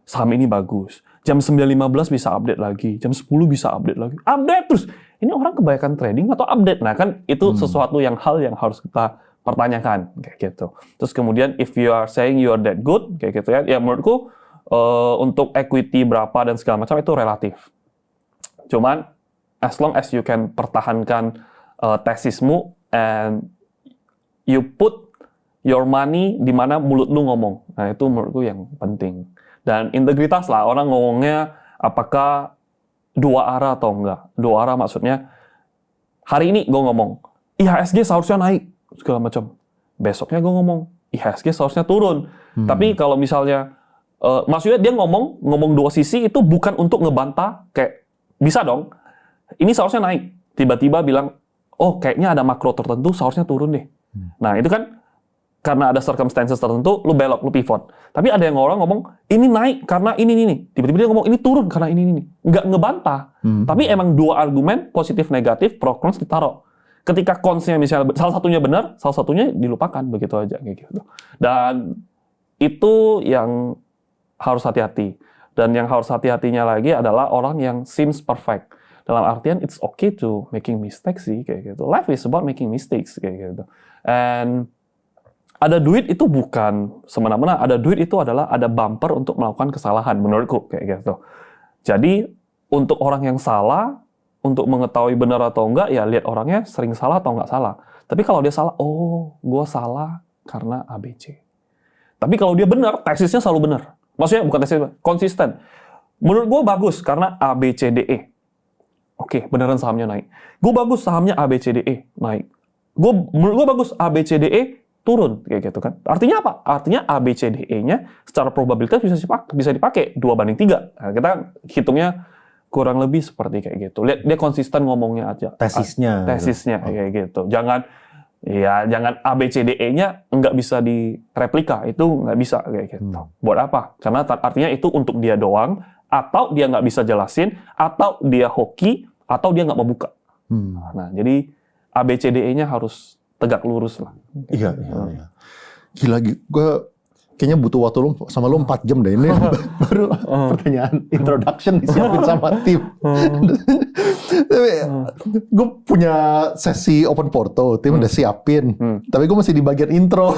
Saham ini bagus. Jam 9.15 bisa update lagi. Jam 10 bisa update lagi. Update terus. Ini orang kebanyakan trading atau update? Nah kan itu sesuatu hal yang harus kita pertanyakan kayak gitu. Terus kemudian if you are saying you are that good kayak gitu ya menurutku untuk equity berapa dan segala macam itu relatif. Cuman as long as you can pertahankan tesismu and you put your money di mana mulut lu ngomong. Nah itu menurutku yang penting. Dan integritas lah, orang ngomongnya apakah dua arah atau enggak. Dua arah maksudnya hari ini gue ngomong IHSG seharusnya naik segala macam. Besoknya gue ngomong IHSG seharusnya turun. Tapi kalau misalnya maksudnya dia ngomong dua sisi itu bukan untuk ngebantah kayak bisa dong. Ini seharusnya naik. Tiba-tiba bilang, "Oh, kayaknya ada makro tertentu seharusnya turun deh." Nah, itu kan karena ada circumstances tertentu lu belok, lu pivot. Tapi ada yang orang ngomong ini naik karena ini. Tiba-tiba dia ngomong ini turun karena ini. Nggak ngebantah. Tapi emang dua argumen positif negatif pro cons ditaruh. Ketika consnya misalnya salah satunya benar, salah satunya dilupakan begitu aja kayak gitu. Dan itu yang harus hati-hati. Dan yang harus hati-hatinya lagi adalah orang yang seems perfect. Dalam artian it's okay to making mistakes sih kayak gitu. Life is about making mistakes kayak gitu. And ada duit itu bukan semena-mena. Ada duit itu adalah ada bumper untuk melakukan kesalahan menurutku kayak gitu. Jadi untuk orang yang salah, untuk mengetahui benar atau enggak, ya lihat orangnya sering salah atau enggak salah. Tapi kalau dia salah, oh, gue salah karena ABC. Tapi kalau dia benar, tesisnya selalu benar. Maksudnya bukan tesis, konsisten. Menurut gue bagus karena ABCDE. Oke, beneran sahamnya naik. Gue bagus sahamnya ABCDE naik. Menurut gue bagus ABCDE turun kayak gitu kan. Artinya apa? Artinya ABCDE-nya secara probabilitas bisa dipakai 2:3. Nah, kita hitungnya kurang lebih seperti kayak gitu. Lihat dia konsisten ngomongnya aja. Tesisnya kayak gitu. Jangan ABCDE-nya nggak bisa direplika. Itu nggak bisa kayak gitu. Buat apa? Karena artinya itu untuk dia doang, atau dia nggak bisa jelasin, atau dia hoki, atau dia nggak mau buka. Nah, jadi ABCDE-nya harus tegak lurus lah. Iya. Gila, gue kayaknya butuh waktu sama lu 4 jam deh. Ini baru pertanyaan introduction disiapin sama tim. Tapi gue punya sesi open porto, tim udah siapin. Tapi gue masih di bagian intro.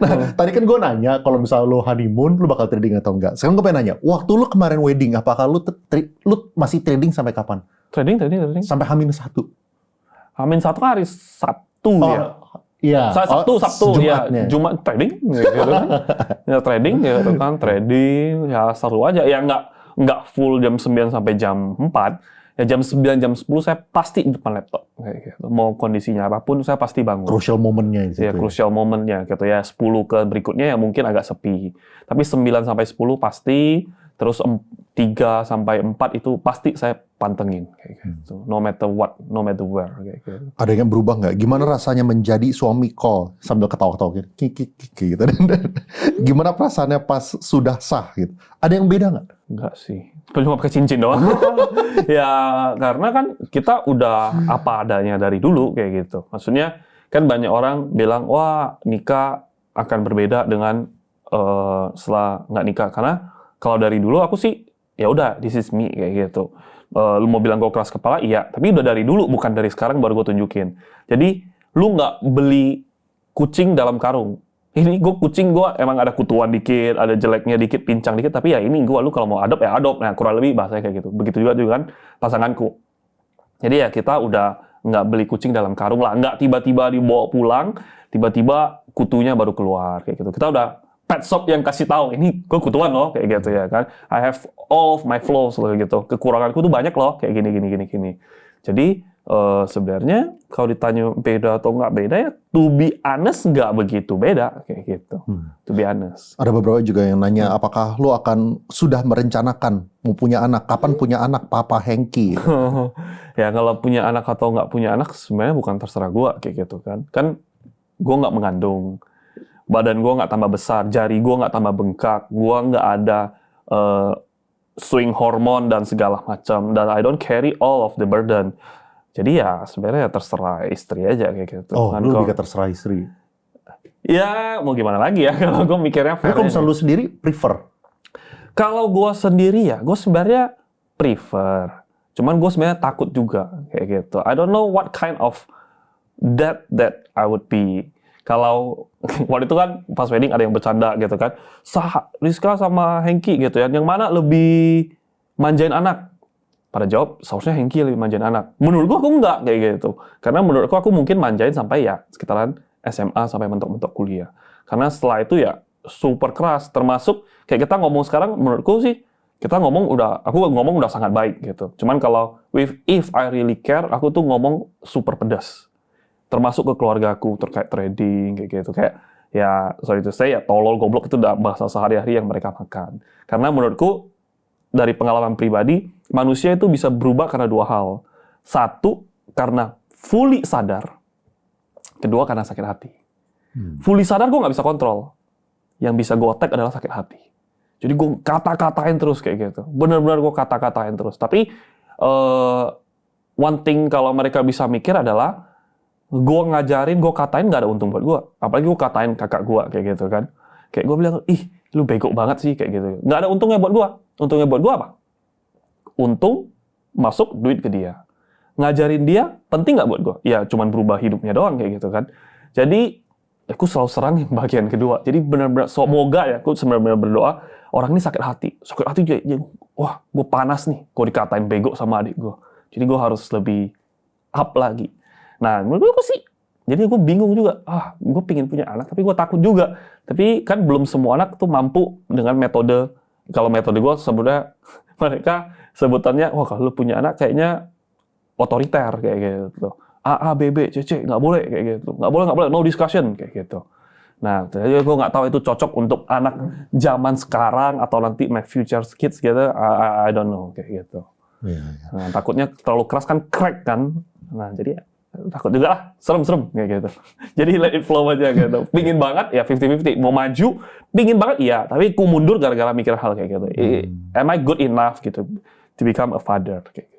Nah, tadi kan gue nanya kalau misalnya lu honeymoon, lu bakal trading atau enggak. Sekarang gue pengen nanya, waktu lu kemarin wedding, apakah lu masih trading sampai kapan? Trading. Sampai H-1. H-1 kan hari Sabtu ya. Iya. Sabtu ya. Jumat trading gitu kan. Ya trading gitu kan, trading ya seru aja. Ya nggak full jam 9 sampai jam 4. Ya jam 9 jam 10 saya pasti di depan laptop kayak gitu. Mau kondisinya apapun saya pasti bangun. Crucial momennya itu. Ya crucial momennya gitu ya. 10 ke berikutnya ya mungkin agak sepi. Tapi 9 sampai 10 pasti, terus 3 sampai 4 itu pasti saya pantengin kayak gitu. No matter what, no matter where kayak gitu. Ada yang berubah nggak? Gimana rasanya menjadi suami call sambil ketawa-ketawa gitu? Gimana perasaannya pas sudah sah gitu? Ada yang beda nggak? Enggak sih. Cuma pakai cincin doang. Ya karena kan kita udah apa adanya dari dulu kayak gitu. Maksudnya kan banyak orang bilang wah nikah akan berbeda dengan setelah nggak nikah. Karena kalau dari dulu aku sih ya udah this is me kayak gitu. Lu mau bilang gue keras kepala iya, tapi udah dari dulu bukan dari sekarang baru gue tunjukin. Jadi lu nggak beli kucing dalam karung. Ini kucing gue emang ada kutuan dikit, ada jeleknya dikit, pincang dikit, tapi ya ini lu kalau mau adopt ya adopt. Nah kurang lebih bahasanya kayak gitu. Begitu juga kan pasanganku. Jadi ya kita udah nggak beli kucing dalam karung lah, nggak tiba-tiba dibawa pulang, tiba-tiba kutunya baru keluar kayak gitu. Kita udah pet shop yang kasih tahu ini gue kutuan loh kayak gitu ya kan. I have all of my flaws loh gitu. Kekuranganku tuh banyak loh kayak gini. Jadi Sebenarnya kalau ditanya beda atau nggak beda ya, to be honest nggak begitu beda kayak gitu. To be honest. Ada beberapa juga yang nanya, apakah lu akan sudah merencanakan mau punya anak? Kapan punya anak, Papa Hengki? Ya kalau punya anak atau nggak punya anak sebenarnya bukan terserah gue kayak gitu kan. Kan gue nggak mengandung, badan gue nggak tambah besar, jari gue nggak tambah bengkak, gue nggak ada swing hormon dan segala macam, dan I don't carry all of the burden. Jadi ya sebenarnya terserah istri aja kayak gitu. Oh, lu lebih ke terserah istri? Ya mau gimana lagi ya kalau gue mikirnya. Kalau misalnya lu sendiri prefer? Kalau gue sendiri ya, gue sebenarnya prefer. Cuman gue sebenarnya takut juga kayak gitu. I don't know what kind of dad that I would be. Kalau waktu itu kan pas wedding ada yang bercanda gitu kan, Rizka sama Hengki gitu ya, yang mana lebih manjain anak? Pada jawab, seharusnya Hengki lebih manjain anak. Menurut gua aku enggak kayak gitu. Karena menurut aku mungkin manjain sampai ya sekitaran SMA sampai mentok-mentok kuliah. Karena setelah itu ya super keras. Termasuk kayak kita ngomong sekarang, menurutku sih aku ngomong udah sangat baik gitu. Cuman kalau if I really care, aku tuh ngomong super pedas. Termasuk ke keluarga aku terkait trading kayak gitu. Kayak ya sorry to say ya tolol goblok itu udah bahasa sehari-hari yang mereka makan. Karena menurutku dari pengalaman pribadi, manusia itu bisa berubah karena dua hal. Satu, karena fully sadar. Kedua, karena sakit hati. Fully sadar gue nggak bisa kontrol. Yang bisa gue attack adalah sakit hati. Jadi gue kata-katain terus kayak gitu. Benar-benar gue kata-katain terus. Tapi one thing kalau mereka bisa mikir adalah gue ngajarin, gue katain nggak ada untung buat gue. Apalagi gue katain kakak gue kayak gitu kan. Kayak gue bilang, ih lu bego banget sih kayak gitu. Nggak ada untungnya buat gue. Untungnya buat gue apa? Untung masuk duit ke dia. Ngajarin dia penting nggak buat gue? Ya cuman berubah hidupnya doang kayak gitu kan. Jadi aku selalu serang yang bagian kedua. Jadi benar-benar semoga ya aku benar-benar berdoa orang ini sakit hati. Sakit hati jadi wah gue panas nih. Gue dikatain bego sama adik gue. Jadi gue harus lebih up lagi. Nah menurut gue sih. Jadi gue bingung juga. Gue pingin punya anak tapi gue takut juga. Tapi kan belum semua anak tuh mampu dengan metode. Kalau metode gue sebenarnya mereka sebutannya, wah kalau lu punya anak kayaknya otoriter kayak gitu. A, B, B, C, C, nggak boleh kayak gitu. Nggak boleh, no discussion kayak gitu. Nah, jadi gue nggak tahu itu cocok untuk anak zaman sekarang atau nanti my future kids gitu. I don't know kayak gitu. Nah, takutnya terlalu keras kan crack kan. Nah, jadi takut juga lah, serem-serem kayak gitu. Jadi let it flow aja gitu. Pingin banget ya 50-50. Mau maju, pingin banget iya. Tapi ku mundur gara-gara mikir hal kayak gitu. Am I good enough gitu to become a father kayak gitu.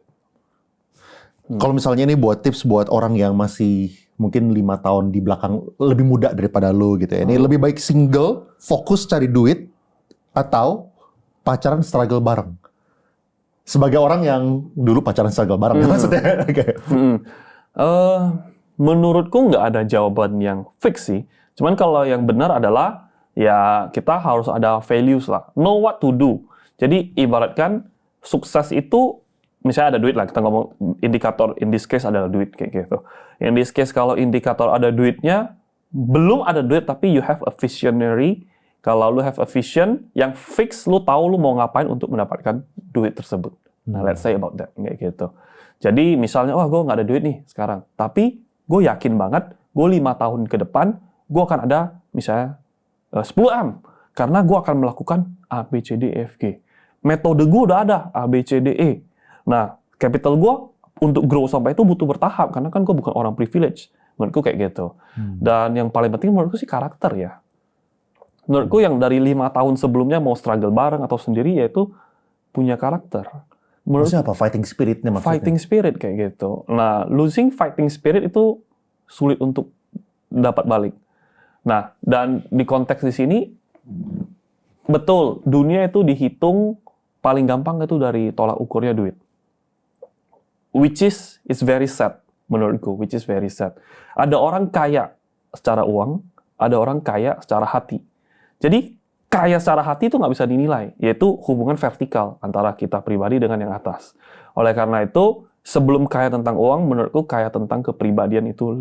Kalau misalnya ini buat tips buat orang yang masih mungkin 5 tahun di belakang lebih muda daripada lo gitu ya. Ini lebih baik single, fokus cari duit, atau pacaran struggle bareng. Sebagai orang yang dulu pacaran struggle bareng maksudnya. Menurutku nggak ada jawaban yang fix sih. Cuman kalau yang benar adalah ya kita harus ada values lah. Know what to do. Jadi ibaratkan sukses itu misalnya ada duit lah. Kita ngomong indikator in this case adalah duit kayak gitu. In this case kalau indikator ada duitnya, belum ada duit tapi you have a visionary. Kalau lu have a vision yang fix, lu tahu lu mau ngapain untuk mendapatkan duit tersebut. Nah, let's say about that kayak gitu. Jadi misalnya, wah gue nggak ada duit nih sekarang. Tapi gue yakin banget, gue 5 tahun ke depan, gue akan ada misalnya 10M. Karena gue akan melakukan A, B, C, D, E, F, G. Metode gue udah ada, A, B, C, D, E. Nah, capital gue untuk grow sampai itu butuh bertahap. Karena kan gue bukan orang privilege. Menurutku kayak gitu. Dan yang paling penting menurutku sih karakter ya. Menurutku yang dari 5 tahun sebelumnya mau struggle bareng atau sendiri, yaitu punya karakter. Maksudnya apa? Fighting spirit-nya maksudnya? Fighting spirit kayak gitu. Nah, losing fighting spirit itu sulit untuk dapat balik. Nah, dan di konteks di sini, betul, dunia itu dihitung paling gampang itu dari tolak ukurnya duit. Which is very sad, menurutku, which is very sad. Ada orang kaya secara uang, ada orang kaya secara hati. Jadi, kaya secara hati itu nggak bisa dinilai, yaitu hubungan vertikal antara kita pribadi dengan yang atas. Oleh karena itu, sebelum kaya tentang uang, menurutku kaya tentang kepribadian itu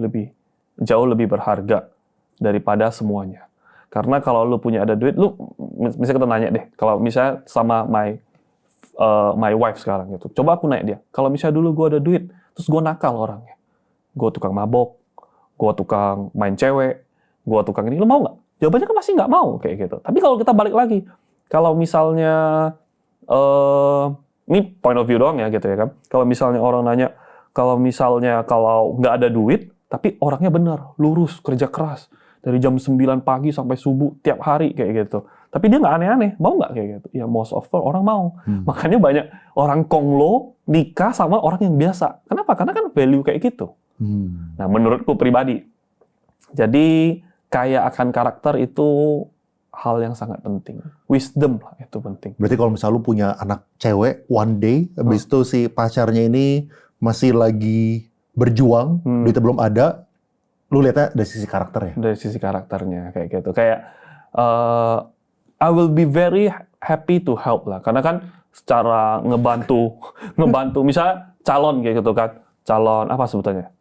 jauh lebih berharga daripada semuanya. Karena kalau lu punya ada duit, misalnya kita nanya deh, kalau misalnya sama my wife sekarang gitu, coba aku nanya dia, kalau misalnya dulu gue ada duit, terus gue nakal orangnya. Gue tukang mabok, gue tukang main cewek, gue tukang ini, lu mau nggak? Jawabannya kan pasti nggak mau kayak gitu. Tapi kalau kita balik lagi, kalau misalnya ini point of view doang ya gitu ya kan. Kalau misalnya orang nanya, kalau nggak ada duit, tapi orangnya benar, lurus, kerja keras dari jam 9 pagi sampai subuh tiap hari kayak gitu. Tapi dia nggak aneh-aneh, mau nggak kayak gitu? Ya most of all orang mau. Makanya banyak orang konglo nikah sama orang yang biasa. Kenapa? Karena kan value kayak gitu. Nah menurutku pribadi, jadi kaya akan karakter itu hal yang sangat penting. Wisdom lah itu penting. Berarti kalau misalnya lu punya anak cewek one day, habis itu si pacarnya ini masih lagi berjuang, duitnya belum ada, lu lihatnya dari sisi karakternya? Dari sisi karakternya kayak gitu. Kayak I will be very happy to help lah. Karena kan secara ngebantu misalnya calon kayak gitu kan. Calon apa sebetulnya?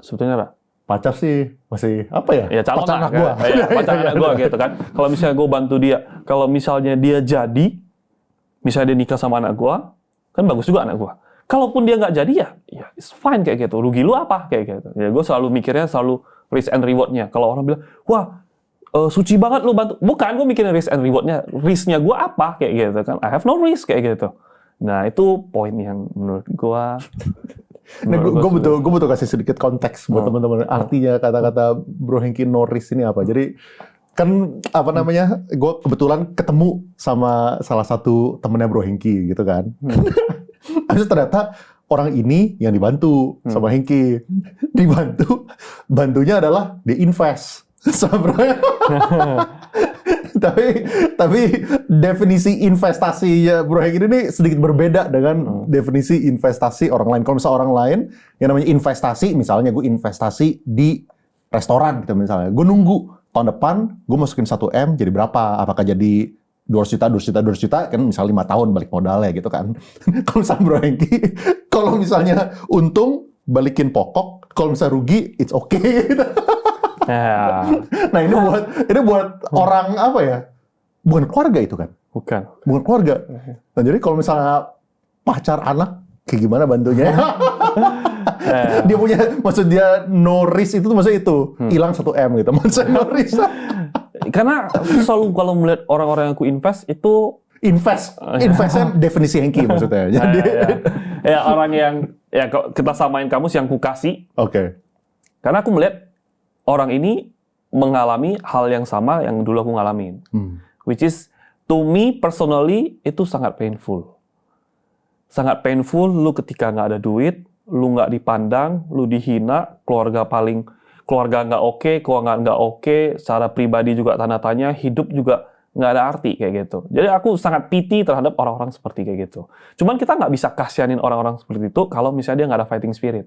Sebetulnya apa? Pacar sih masih apa ya? Ya calon pacar lah, anak gua. Ya, pacar anak gua gitu kan. Kalau misalnya gua bantu dia, kalau misalnya dia jadi, misalnya dia nikah sama anak gua, kan bagus juga anak gua. Kalaupun dia nggak jadi ya it's fine kayak gitu. Rugi lu apa kayak gitu. Ya gua selalu mikirnya selalu risk and reward-nya. Kalau orang bilang, wah suci banget lu bantu. Bukan, gue mikirin risk and reward-nya. Risk-nya gue apa kayak gitu kan. I have no risk kayak gitu. Nah itu poin yang menurut gue. Nah, gue butuh kasih sedikit konteks buat teman-teman. Artinya kata-kata Bro Hengki no risk ini apa? Jadi kan apa namanya? Gue kebetulan ketemu sama salah satu temennya Bro Hengki gitu kan. Habis ternyata orang ini yang dibantu sama Hengki. Bantunya adalah diinvest. tapi definisi investasinya Bro Hengki ini sedikit berbeda dengan definisi investasi orang lain. Kalau misalnya orang lain yang namanya investasi, misalnya gue investasi di restoran gitu misalnya, gue nunggu tahun depan gue masukin 1M jadi berapa, apakah jadi 200 juta kan misalnya 5 tahun balik modalnya gitu kan. Kalau misalnya Bro Hengki, kalau misalnya untung balikin pokok, kalau misalnya rugi it's okay gitu. Ya. Nah ini buat orang apa ya? Bukan keluarga itu kan? Bukan keluarga. Nah jadi kalau misalnya pacar anak kayak gimana bantunya? Dia punya, maksud dia no risk itu maksudnya itu hilang 1M gitu. Maksudnya no risk. Karena selalu kalau melihat orang-orang yang aku invest itu investnya definisi Hengki maksudnya. Jadi ya orang yang ya kita samain kamus yang ku kasih. Oke. Karena aku melihat orang ini mengalami hal yang sama yang dulu aku ngalamin. Which is, to me personally, itu sangat painful. Sangat painful, lu ketika nggak ada duit, lu nggak dipandang, lu dihina, keluarga nggak oke, keuangan nggak oke, secara pribadi juga tanda tanya, hidup juga nggak ada arti kayak gitu. Jadi aku sangat pity terhadap orang-orang seperti kayak gitu. Cuman kita nggak bisa kasihanin orang-orang seperti itu kalau misalnya dia nggak ada fighting spirit.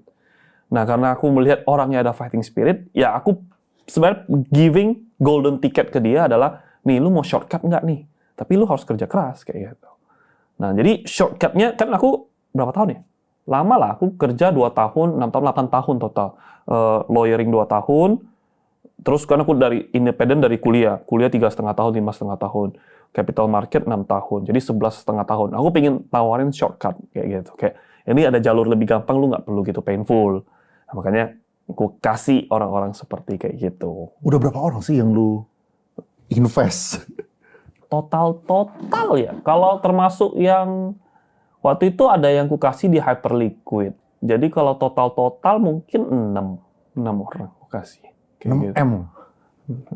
Nah, karena aku melihat orangnya ada fighting spirit, ya aku sebenarnya giving golden ticket ke dia adalah, nih lu mau shortcut nggak nih? Tapi lu harus kerja keras kayak gitu. Nah, jadi shortcutnya kan aku berapa tahun ya? Lama lah, aku kerja 2 tahun, 6 tahun, 8 tahun total. Lawyering 2 tahun, terus kan aku dari independen dari kuliah 3,5 tahun, 5,5 tahun. Capital market 6 tahun, jadi 11,5 tahun. Aku pengen tawarin shortcut kayak gitu. Kayak, ini ada jalur lebih gampang, lu nggak perlu gitu painful. Nah, makanya aku kasih orang-orang seperti kayak gitu. Udah berapa orang sih yang lu invest? Total ya. Kalau termasuk yang waktu itu ada yang ku kasih di Hyperliquid. Jadi kalau total mungkin 6 orang ku kasih. 6M? Gitu.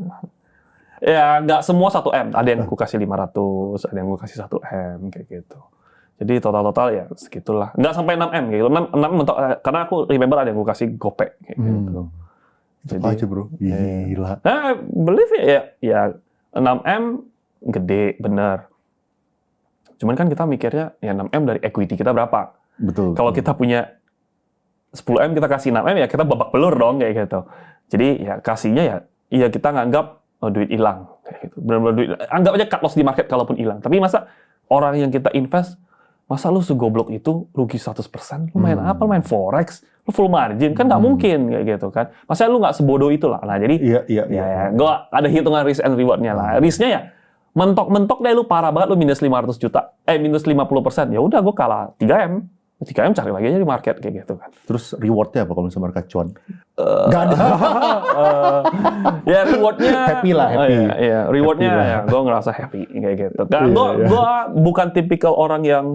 Ya, nggak semua 1M. Ada yang ku kasih 500, ada yang ku kasih 1M, kayak gitu. Jadi total ya segitulah. Nggak sampai 6M gitu. 6 karena aku remember ada yang gue kasih gopek kayak gitu. Jadi aja bro, gila. Nah, believe ya 6M gede bener. Cuman kan kita mikirnya ya 6M dari equity kita berapa? Betul. Kalau kita punya 10M kita kasih 6M ya kita babak belur dong kayak gitu. Jadi ya kasihnya ya kita nganggap duit hilang kayak gitu. Benar-benar duit. Anggap aja cut loss di market kalaupun hilang. Tapi masa orang yang kita invest, masa lu segoblok itu rugi 100%? Lu main apa? Lu main forex? Lu full margin? Kan nggak mungkin kayak gitu kan. Masa lu nggak sebodoh itu lah. Nah jadi ya gue ada hitungan risk and reward-nya lah. Risk-nya ya mentok-mentok deh lu parah banget lu minus 500 juta. Minus 50%. Ya udah gue kalah 3M. 3M cari lagi aja di market kayak gitu kan. Terus rewardnya apa kalau misalnya mereka cuan? Gak ada. Ya rewardnya happy lah, happy. Iya, rewardnya ya gue ngerasa happy kayak gitu. Kan gue bukan tipikal orang yang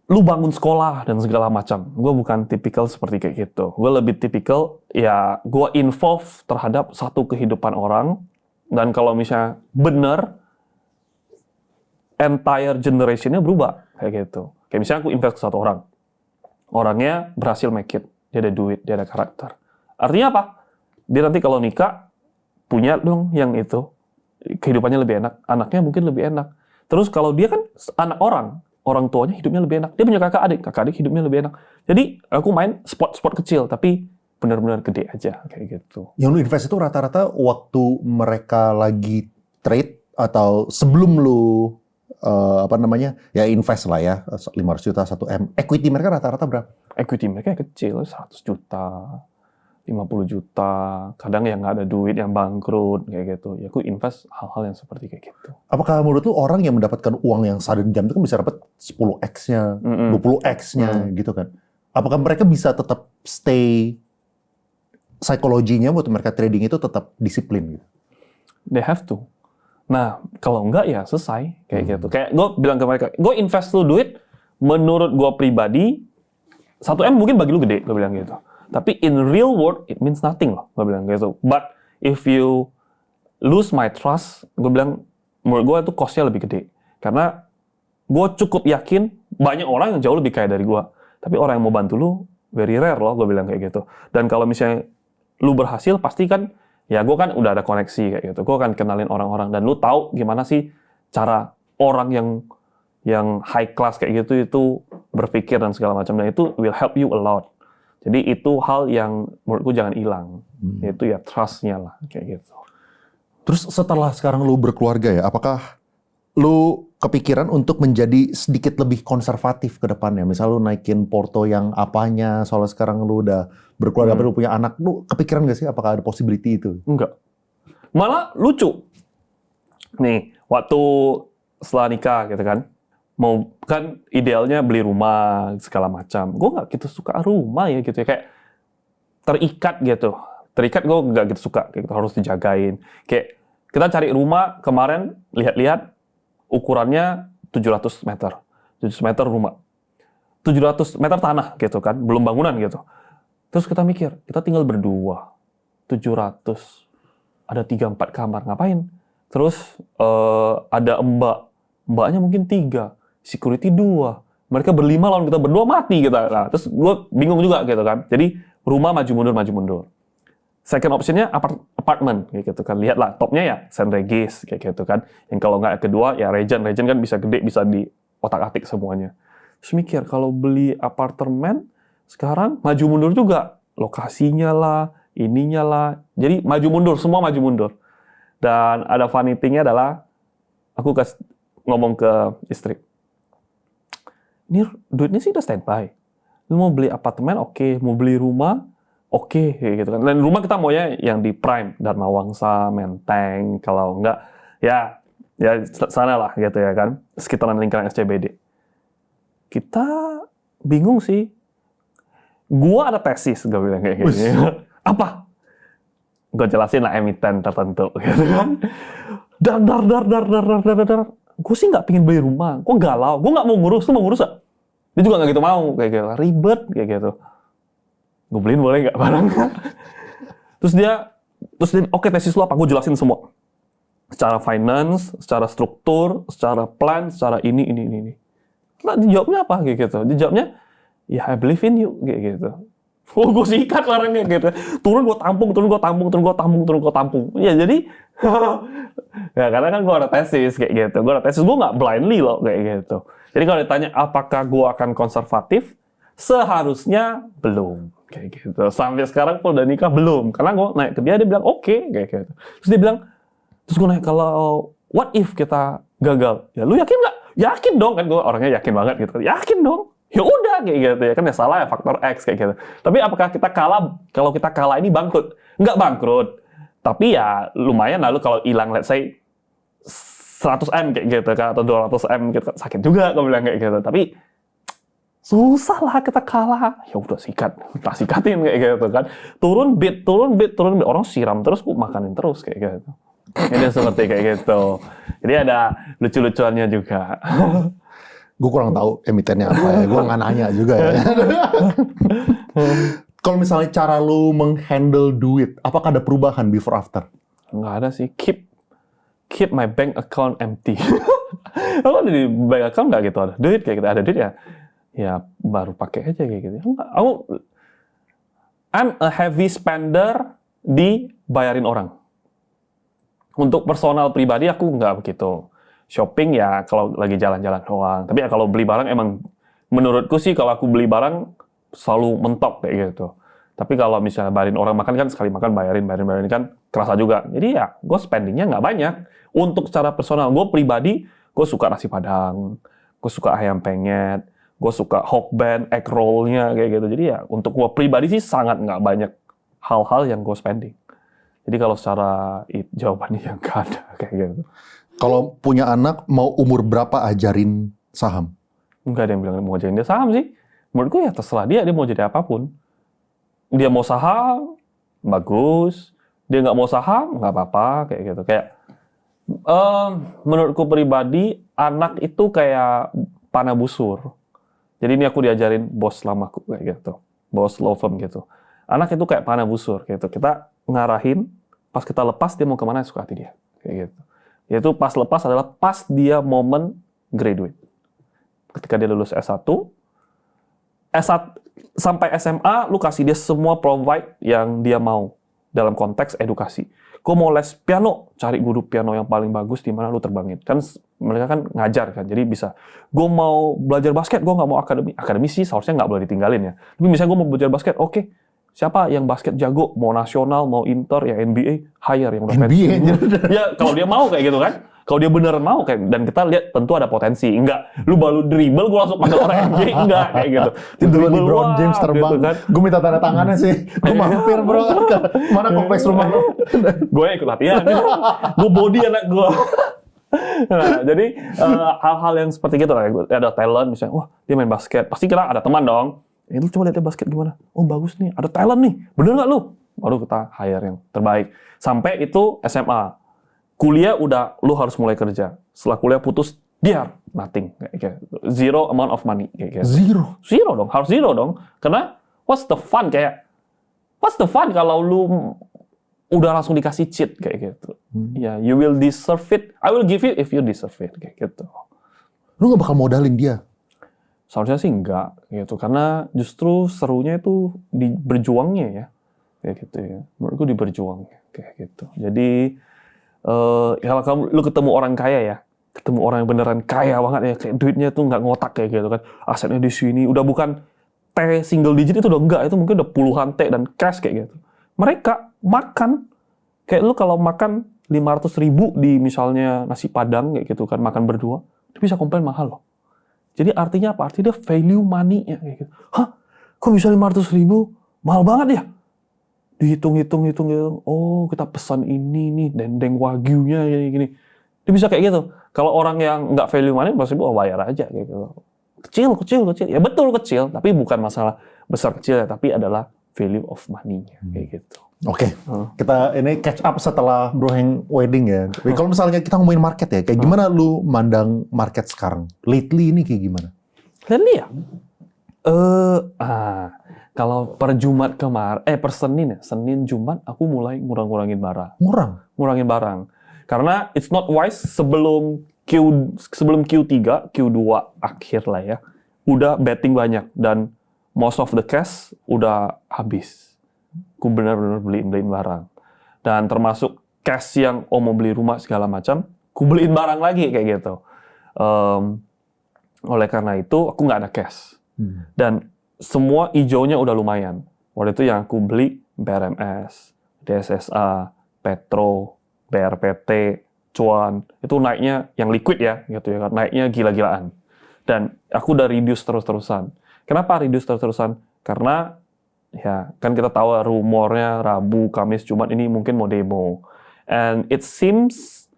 lu bangun sekolah dan segala macam. Gue bukan tipikal seperti kayak gitu. Gue lebih tipikal ya gue involve terhadap satu kehidupan orang, dan kalau misalnya bener entire generation-nya berubah kayak gitu. Kayak misalnya aku invest ke satu orang. Orangnya berhasil make it. Dia ada duit, dia ada karakter. Artinya apa? Dia nanti kalau nikah, punya dong yang itu. Kehidupannya lebih enak. Anaknya mungkin lebih enak. Terus kalau dia kan anak orang tuanya hidupnya lebih enak. Dia punya kakak adik hidupnya lebih enak. Jadi aku main sport kecil, tapi benar-benar gede aja kayak gitu. Yang lu invest itu rata-rata waktu mereka lagi trade atau sebelum lu ya invest lah ya, 500 juta, 1M. Equity mereka rata-rata berapa? Equity mereka kecil, 100 juta, 50 juta. Kadang yang nggak ada duit, yang bangkrut, kayak gitu. Ya aku invest hal-hal yang seperti kayak gitu. Apakah menurut lu orang yang mendapatkan uang yang sudden jump itu kan bisa dapat 10x-nya, 20x-nya gitu kan? Apakah mereka bisa tetap stay psikologinya waktu mereka trading itu tetap disiplin gitu? They have to. Nah, kalau enggak ya selesai kayak gitu. Kayak gue bilang ke mereka, gue invest lu duit, menurut gue pribadi 1M mungkin bagi lu gede, gue bilang gitu. Tapi in real world it means nothing loh, gue bilang gitu. But if you lose my trust, gue bilang menurut gue itu cost-nya lebih gede. Karena gue cukup yakin banyak orang yang jauh lebih kaya dari gue. Tapi orang yang mau bantu lu very rare loh, gue bilang kayak gitu. Dan kalau misalnya lu berhasil, pasti kan ya gue kan udah ada koneksi kayak gitu. Gue akan kenalin orang-orang dan lu tahu gimana sih cara orang yang high class kayak gitu itu berpikir dan segala macam. Dan itu will help you a lot. Jadi itu hal yang menurutku jangan hilang. Itu ya trust-nya lah kayak gitu. Terus setelah sekarang lu berkeluarga ya, apakah lu kepikiran untuk menjadi sedikit lebih konservatif ke depannya? Misal lu naikin porto yang apanya, soalnya sekarang lu udah berkeluarga, lu punya anak, lu kepikiran gak sih apakah ada possibility itu? Enggak. Malah lucu. Nih, waktu setelah nikah gitu kan, mau kan idealnya beli rumah segala macam. Gue nggak gitu suka rumah ya gitu ya, kayak terikat gitu. Terikat gue nggak gitu suka, gitu harus dijagain. Kayak kita cari rumah kemarin lihat-lihat ukurannya 700 meter. 700 meter rumah. 700 meter tanah gitu kan, belum bangunan gitu. Terus kita mikir, kita tinggal berdua. 700 ada 3-4 kamar, ngapain? Terus ada mbaknya mungkin 3. Security 2. Mereka berlima lawan kita berdua, mati kita. Nah, terus gue bingung juga gitu kan. Jadi rumah maju mundur. Second optionnya apartemen kayak gitu kan. Lihatlah topnya ya St. Regis kayak gitu kan. Yang kalau nggak kedua ya Regent kan bisa gede, bisa di otak-atik semuanya. Terus mikir kalau beli apartemen sekarang maju mundur juga. Lokasinya lah, ininya lah. Jadi maju mundur, semua maju mundur. Dan ada funny thing-nya adalah aku ngomong ke istri. Ini duitnya sih udah standby. Lu mau beli apartemen oke, mau beli rumah oke, gitu kan. Dan rumah kita maunya yang di Prime, Dharma Wangsa, Menteng, kalau enggak ya sana lah gitu ya kan, sekitaran lingkaran SCBD. Kita bingung sih. Gua ada tesis, gue bilang kayak gini. Apa? Gue jelasin lah emiten tertentu gitu kan. Dar. Gue sih nggak pingin beli rumah, gue galau, gue nggak mau ngurus, tuh mau ngurus gak? Dia juga nggak gitu mau, kayak gitu, ribet kayak gitu. Gue beliin boleh nggak barangnya? Terus dia oke, tesis lu apa? Gue jelasin semua. Secara finance, secara struktur, secara plan, secara ini. Nah, dijawabnya apa? Kayak gitu. Dijawabnya, ya I believe in you, kayak gitu. Oh, gue sikat barangnya gitu. Turun gue tampung. Ya jadi, ya karena kan gue ada tesis kayak gitu. Gue nggak blindly loh kayak gitu. Jadi kalau ditanya apakah gue akan konservatif, seharusnya belum. Kayak gitu. Sampai sekarang pun udah nikah belum. Karena gue naik ke dia bilang oke, kayak gitu. Terus dia bilang, terus gue nanya kalau what if kita gagal? Ya lu yakin nggak? Yakin dong, kan gue orangnya yakin banget gitu. Yakin dong. Ya udah kayak gitu ya kan, ya salah ya faktor X kayak gitu. Tapi apakah kita kalah? Kalau kita kalah ini bangkrut? Nggak bangkrut. Tapi ya lumayan, lalu kalau hilang let's say 100M kayak gitu kan, atau 200M gitu, sakit juga gue bilang kayak gitu. Tapi susah lah kita kalah. Ya udah sikat, tak sikatin kayak gitu kan. Turun bit, orang siram terus, makanin terus kayak gitu. Ini seperti kayak gitu. Jadi ada lucu-lucuannya juga. Gue kurang tahu emitennya apa ya. Gue nggak nanya juga ya. Kalau misalnya cara lu menghandle duit, apakah ada perubahan before after? Nggak ada sih. Keep my bank account empty. Kalau di bank account nggak gitu ada duit kayak gitu. Ada duit ya baru pakai aja kayak gitu. I'm a heavy spender di bayarin orang. Untuk personal pribadi aku nggak begitu. Shopping ya kalau lagi jalan-jalan doang. Tapi ya kalau beli barang emang menurutku sih kalau aku beli barang selalu mentok kayak gitu. Tapi kalau misalnya bayarin orang makan kan sekali makan bayarin kan kerasa juga. Jadi ya gue spendingnya nggak banyak. Untuk secara personal gue pribadi gue suka nasi padang, gue suka ayam penyet, gue suka hokben, egg roll-nya kayak gitu. Jadi ya untuk gue pribadi sih sangat nggak banyak hal-hal yang gue spending. Jadi kalau secara jawabannya yang nggak ada kayak gitu. Kalau punya anak, mau umur berapa ajarin saham? Nggak ada yang bilang mau ajarin dia saham sih. Menurutku ya terserah dia mau jadi apapun. Dia mau saham, bagus. Dia nggak mau saham, nggak apa-apa kayak gitu. Kayak menurutku pribadi, anak itu kayak panah busur. Jadi ini aku diajarin bos lamaku kayak gitu. Bos law firm gitu. Anak itu kayak panah busur gitu. Kita ngarahin, pas kita lepas dia mau kemana suka hati dia kayak gitu. Yaitu pas lepas adalah pas dia momen graduate. Ketika dia lulus S1 sampai SMA lu kasih dia semua provide yang dia mau dalam konteks edukasi. Gue mau les piano, cari guru piano yang paling bagus di mana lu terbangin. Kan mereka kan ngajar kan, jadi bisa. Gue mau belajar basket, gue nggak mau akademi. Akademi sih seharusnya nggak boleh ditinggalin ya. Tapi misalnya gue mau belajar basket, oke. Siapa yang basket jago, mau nasional, mau inter, ya NBA, hire yang udah pensiun. Ya kalau dia mau kayak gitu kan. Kalau dia beneran mau kayak, dan kita lihat tentu ada potensi. Enggak, lu baru dribble, gue langsung panggil orang NBA, enggak kayak gitu. Tiba-tiba LeBron James terbang, gitu kan. Gue minta tanda tangannya sih. Gue mampir bro, mana kompleks rumah lu? Gue ikut latihan, gue body anak gue. Nah, jadi hal-hal yang seperti gitu lah. Ada talent, misalnya, wah dia main basket, pasti kita ada teman dong. Lu coba lihat dia basket gimana? Oh bagus nih, ada talent nih. Bener nggak lu? Baru kita hire yang terbaik. Sampai itu SMA. Kuliah udah, lu harus mulai kerja. Setelah kuliah putus, dia nothing. Kayak gitu. Zero amount of money. Kayak gitu. Zero dong, harus zero dong. Karena what's the fun kalau lu udah langsung dikasih cheat kayak gitu. Ya, you will deserve it. I will give you if you deserve it. Kayak gitu. Lu nggak bakal modalin dia? Seharusnya sih enggak gitu, karena justru serunya itu di berjuangnya ya, kayak gitu ya. Menurutku di berjuangnya kayak gitu. Jadi kalau lu ketemu orang kaya ya, ketemu orang yang beneran kaya banget ya, kayak duitnya tuh nggak ngotak kayak gitu kan, asetnya di sini, udah bukan T single digit itu udah enggak, itu mungkin udah puluhan T dan cash kayak gitu. Mereka makan kayak lu kalau makan 500.000 di misalnya nasi padang kayak gitu kan, makan berdua, itu bisa komplain mahal loh. Jadi artinya apa? Artinya dia value money-nya kayak gitu. Hah? Kok bisa 500.000? Mahal banget ya? Dihitung. Oh, kita pesan ini nih, dendeng wagyunya gini. Dia bisa kayak gitu. Kalau orang yang nggak value money, pasti bayar aja kayak gitu. Kecil. Ya betul kecil, tapi bukan masalah besar kecil ya, tapi adalah value of money-nya kayak gitu. Oke, kita ini catch up setelah Bro Heng wedding ya. Kalau misalnya kita ngomongin market ya, kayak gimana lu mandang market sekarang? Lately ini kayak gimana? Lately ya? Kalau per Jumat kemarin, per Senin Jumat aku mulai ngurangin barang. Ngurangin barang. Karena it's not wise sebelum Q3, Q2 akhir lah ya. Udah betting banyak dan most of the cash udah habis. Aku benar-benar beliin barang. Dan termasuk cash yang mau beli rumah segala macam, aku beliin barang lagi kayak gitu. Oleh karena itu, aku nggak ada cash. Dan semua hijaunya udah lumayan. Waktu itu yang aku beli BRMS, DSSA, Petro, BRPT, Cuan, itu naiknya yang liquid ya, gitu ya, naiknya gila-gilaan. Dan aku udah reduce terus-terusan. Kenapa reduce terus-terusan? Karena ya, kan kita tahu rumornya Rabu, Kamis, Jumat ini mungkin mau demo. And it seems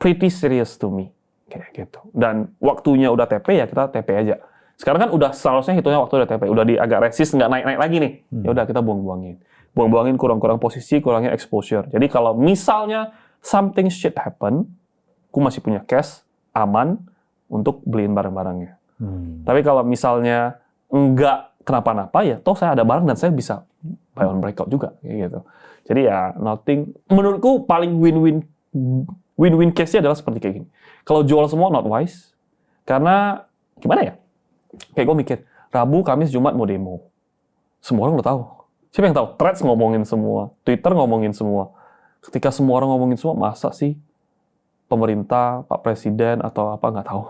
pretty serious to me. Kayak gitu. Dan waktunya udah TP ya kita TP aja. Sekarang kan udah seharusnya hitungnya waktu udah TP, udah agak resist, nggak naik-naik lagi nih. Ya udah kita buang-buangin, kurang-kurang posisi, kurangnya exposure. Jadi kalau misalnya something shit happen, aku masih punya cash aman untuk beliin barang-barangnya. Tapi kalau misalnya nggak kenapa-napa ya, toh saya ada barang dan saya bisa buy on breakout juga, kayak gitu. Jadi ya nothing. Menurutku paling win-win case-nya adalah seperti kayak gini. Kalau jual semua not wise, karena gimana ya? Kayak gue mikir, Rabu, Kamis, Jumat mau demo. Semua orang udah tahu. Siapa yang tahu? Threads ngomongin semua, Twitter ngomongin semua. Ketika semua orang ngomongin semua, masa sih pemerintah, Pak Presiden atau apa nggak tahu?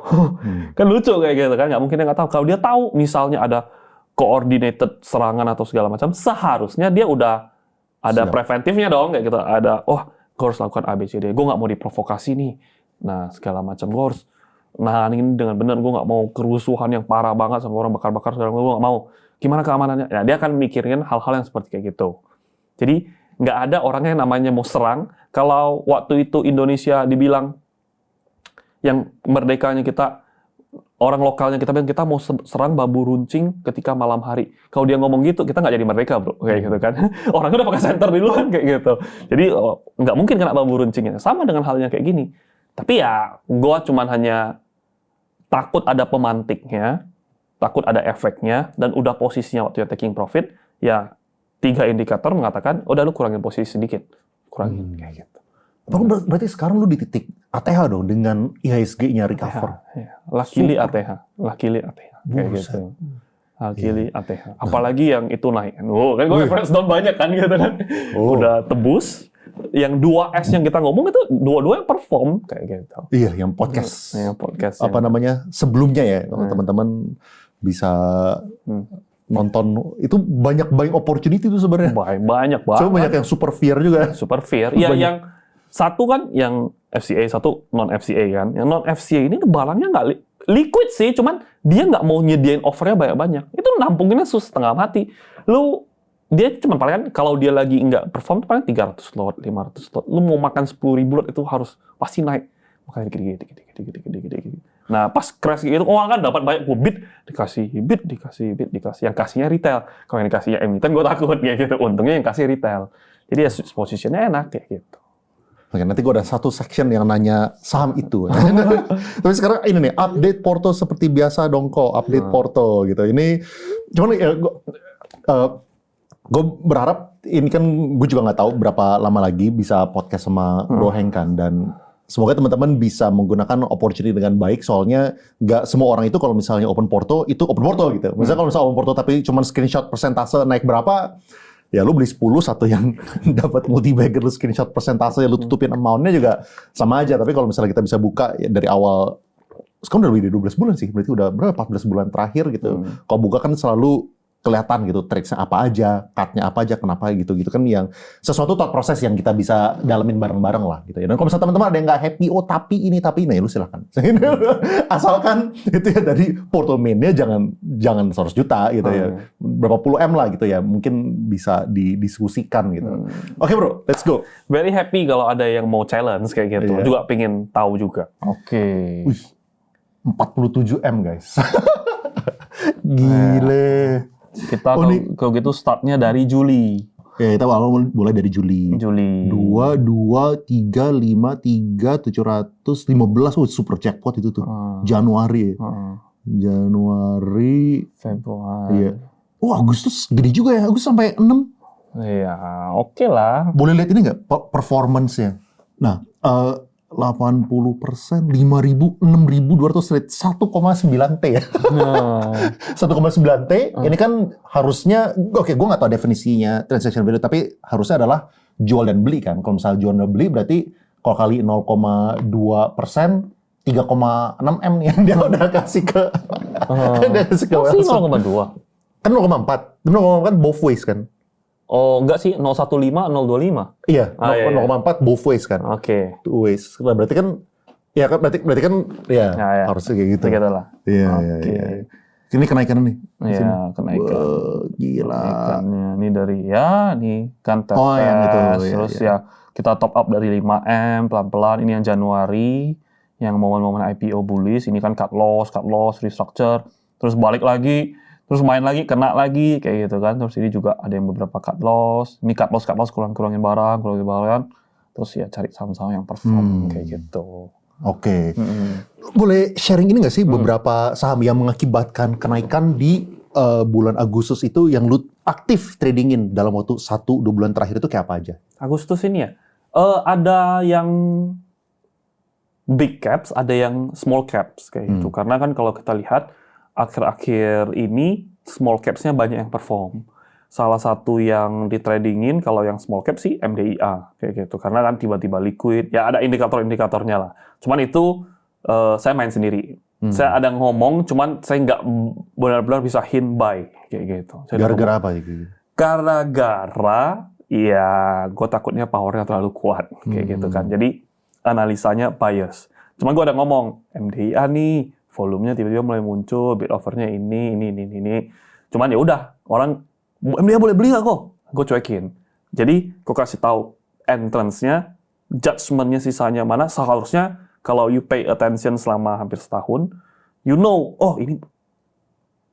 Kan lucu kayak gitu kan? Nggak mungkin dia nggak tahu. Kalau dia tahu, misalnya ada coordinated serangan atau segala macam, seharusnya dia udah ada preventifnya dong, kayak gitu. Ada, gue harus lakukan ABCD. Gue nggak mau diprovokasi nih. Nah, segala macam. Gue harus nahanin dengan benar, gue nggak mau kerusuhan yang parah banget sama orang bakar-bakar segala macam, gue nggak mau. Gimana keamanannya? Ya, dia akan mikirin hal-hal yang seperti kayak gitu. Jadi nggak ada orangnya yang namanya mau serang. Kalau waktu itu Indonesia dibilang yang merdekanya kita, orang lokalnya kita bilang kita mau serang babu runcing ketika malam hari. Kalau dia ngomong gitu, kita nggak jadi merdeka, bro, kayak gitu kan. Orangnya udah pakai senter duluan kayak gitu. Jadi nggak mungkin kena babu runcingnya. Sama dengan halnya kayak gini. Tapi ya, gue cuman hanya takut ada pemantiknya, takut ada efeknya, dan udah posisinya waktu you're taking profit, ya 3 indikator mengatakan, udah lu kurangin posisi sedikit. Kurangin, kayak gitu. Berarti sekarang lu di titik ATH dong, dengan IHSG-nya recover. Luckily ATH. Kayak gitu. Luckily ATH. Apalagi yang itu naik. Kan gue reference down banyak kan gitu kan. Udah tebus. Yang 2S yang kita ngomong itu dua-dua yang perform kayak gitu. Iya, yang podcast. Apa namanya? Sebelumnya ya, teman-teman bisa nonton, itu banyak buying opportunity itu sebenarnya. Banyak banget. Coba banyak yang super fear juga. Super fear. Ya, yang satu kan yang FCA, satu non FCA kan. Yang non FCA ini barangnya nggak liquid sih, cuman dia nggak mau nyediain offernya banyak-banyak. Itu nampunginnya setengah mati. Dia cuma paling kan kalau dia lagi nggak perform paling 300 lot, 500 lot. Lu mau makan 10.000 lot itu harus pasti naik. Makanya dikit. Nah, pas crash gitu, kan dapat banyak bid, dikasih. Yang kasihnya retail. Kalau yang dikasihnya emiten, gue takut kayak gitu. Untungnya yang kasih retail. Jadi ya positionnya enak kayak gitu. Oke, nanti gue ada satu section yang nanya saham itu. Tapi sekarang ini nih, update Porto seperti biasa dong kok. Update Porto gitu. Ini, cuman ya, gue berharap, ini kan gue juga nggak tahu berapa lama lagi bisa podcast sama Bro Henk kan, dan semoga teman-teman bisa menggunakan opportunity dengan baik, soalnya nggak semua orang itu kalau misalnya open Porto, itu open Porto gitu. Misalnya kalau misalnya open Porto tapi cuma screenshot persentase naik berapa, ya lu beli 10, satu yang dapat multi-bagger, lu screenshot persentase, lu tutupin amount-nya juga sama aja. Tapi kalau misalnya kita bisa buka ya dari awal, sekarang udah lebih dari 12 bulan sih, berarti udah berapa, 14 bulan terakhir gitu. Kalau buka kan selalu kelihatan gitu, triknya apa aja, cut-nya apa aja, kenapa gitu kan, yang sesuatu thought proses yang kita bisa dalamin bareng-bareng lah gitu ya. Dan kalau misalnya teman-teman ada yang nggak happy, tapi ini, ya lu silahkan. Asalkan itu ya dari Porto main-nya jangan 100 juta gitu ya. Berapa puluh M lah gitu ya, mungkin bisa didiskusikan gitu. Oke bro, let's go. Very happy kalau ada yang mau challenge kayak gitu. Juga pengen tahu juga. Oke. 47 M guys. Gile. Kita kalau gitu startnya dari Juli. Ya, kita awal mulai dari Juli. 2, 3, 5, 3, 715. Super jackpot itu tuh. Januari. Februari. Iya. Agustus gede juga ya. Agustus sampai 6. Iya, oke lah. Boleh lihat ini nggak performance-nya? Nah, 80%, 5.000, 6.200 rate, 1,9 T ya. 1,9 T, ini kan harusnya, gue nggak tahu definisinya transaction value, tapi harusnya adalah jual dan beli kan. Kalau misalnya jual dan beli, berarti kalau kali 0,2%, 3,6 M nih yang dia udah kasih ke... Dia kasih ke 0,2? Kan 0,4, 0,4 kan both ways kan. Oh, enggak sih, 015, 025. Iya, 0,4 both ways kan. Oke. Two ways. Nah, berarti kan harusnya kayak gitu. Begitu lah. Iya. Ini kenaikan nih. Iya, kenaikan. Gila. Kenaikannya ini dari kan tes. Yang itu. Terus kita top up dari 5M pelan-pelan. Ini yang Januari, yang momen-momen IPO bullish. Ini kan cut loss, restructure. terus balik lagi, terus main lagi, kena lagi, kayak gitu kan. Terus ini juga ada yang beberapa cut loss, ini cut loss, kurangin barang, terus ya cari saham-saham yang perform, kayak gitu. Oke. Boleh sharing ini nggak sih beberapa saham yang mengakibatkan kenaikan di bulan Agustus itu yang lu aktif tradingin dalam waktu 1-2 bulan terakhir itu kayak apa aja? Agustus ini ya, ada yang big caps, ada yang small caps kayak gitu. Karena kan kalau kita lihat akhir-akhir ini small caps-nya banyak yang perform. Salah satu yang ditradingin kalau yang small cap sih MDIA kayak gitu. Karena kan tiba-tiba liquid, ya ada indikator-indikatornya lah. Cuman itu saya main sendiri. Saya ada ngomong, cuman saya nggak benar-benar bisa hint buy kayak gitu. Gara-gara apa gitu? Gara-gara ya gue takutnya powernya terlalu kuat kayak gitu kan. Jadi analisanya bias. Cuman gue ada ngomong MDIA nih, volumenya tiba-tiba mulai muncul, bid offernya ini. Cuman ya udah, orang MDIA boleh beli nggak kok? Gue cuekin. Jadi gue kasih tahu entrance-nya, judgement-nya sisanya mana. Seharusnya kalau you pay attention selama hampir setahun, you know, oh ini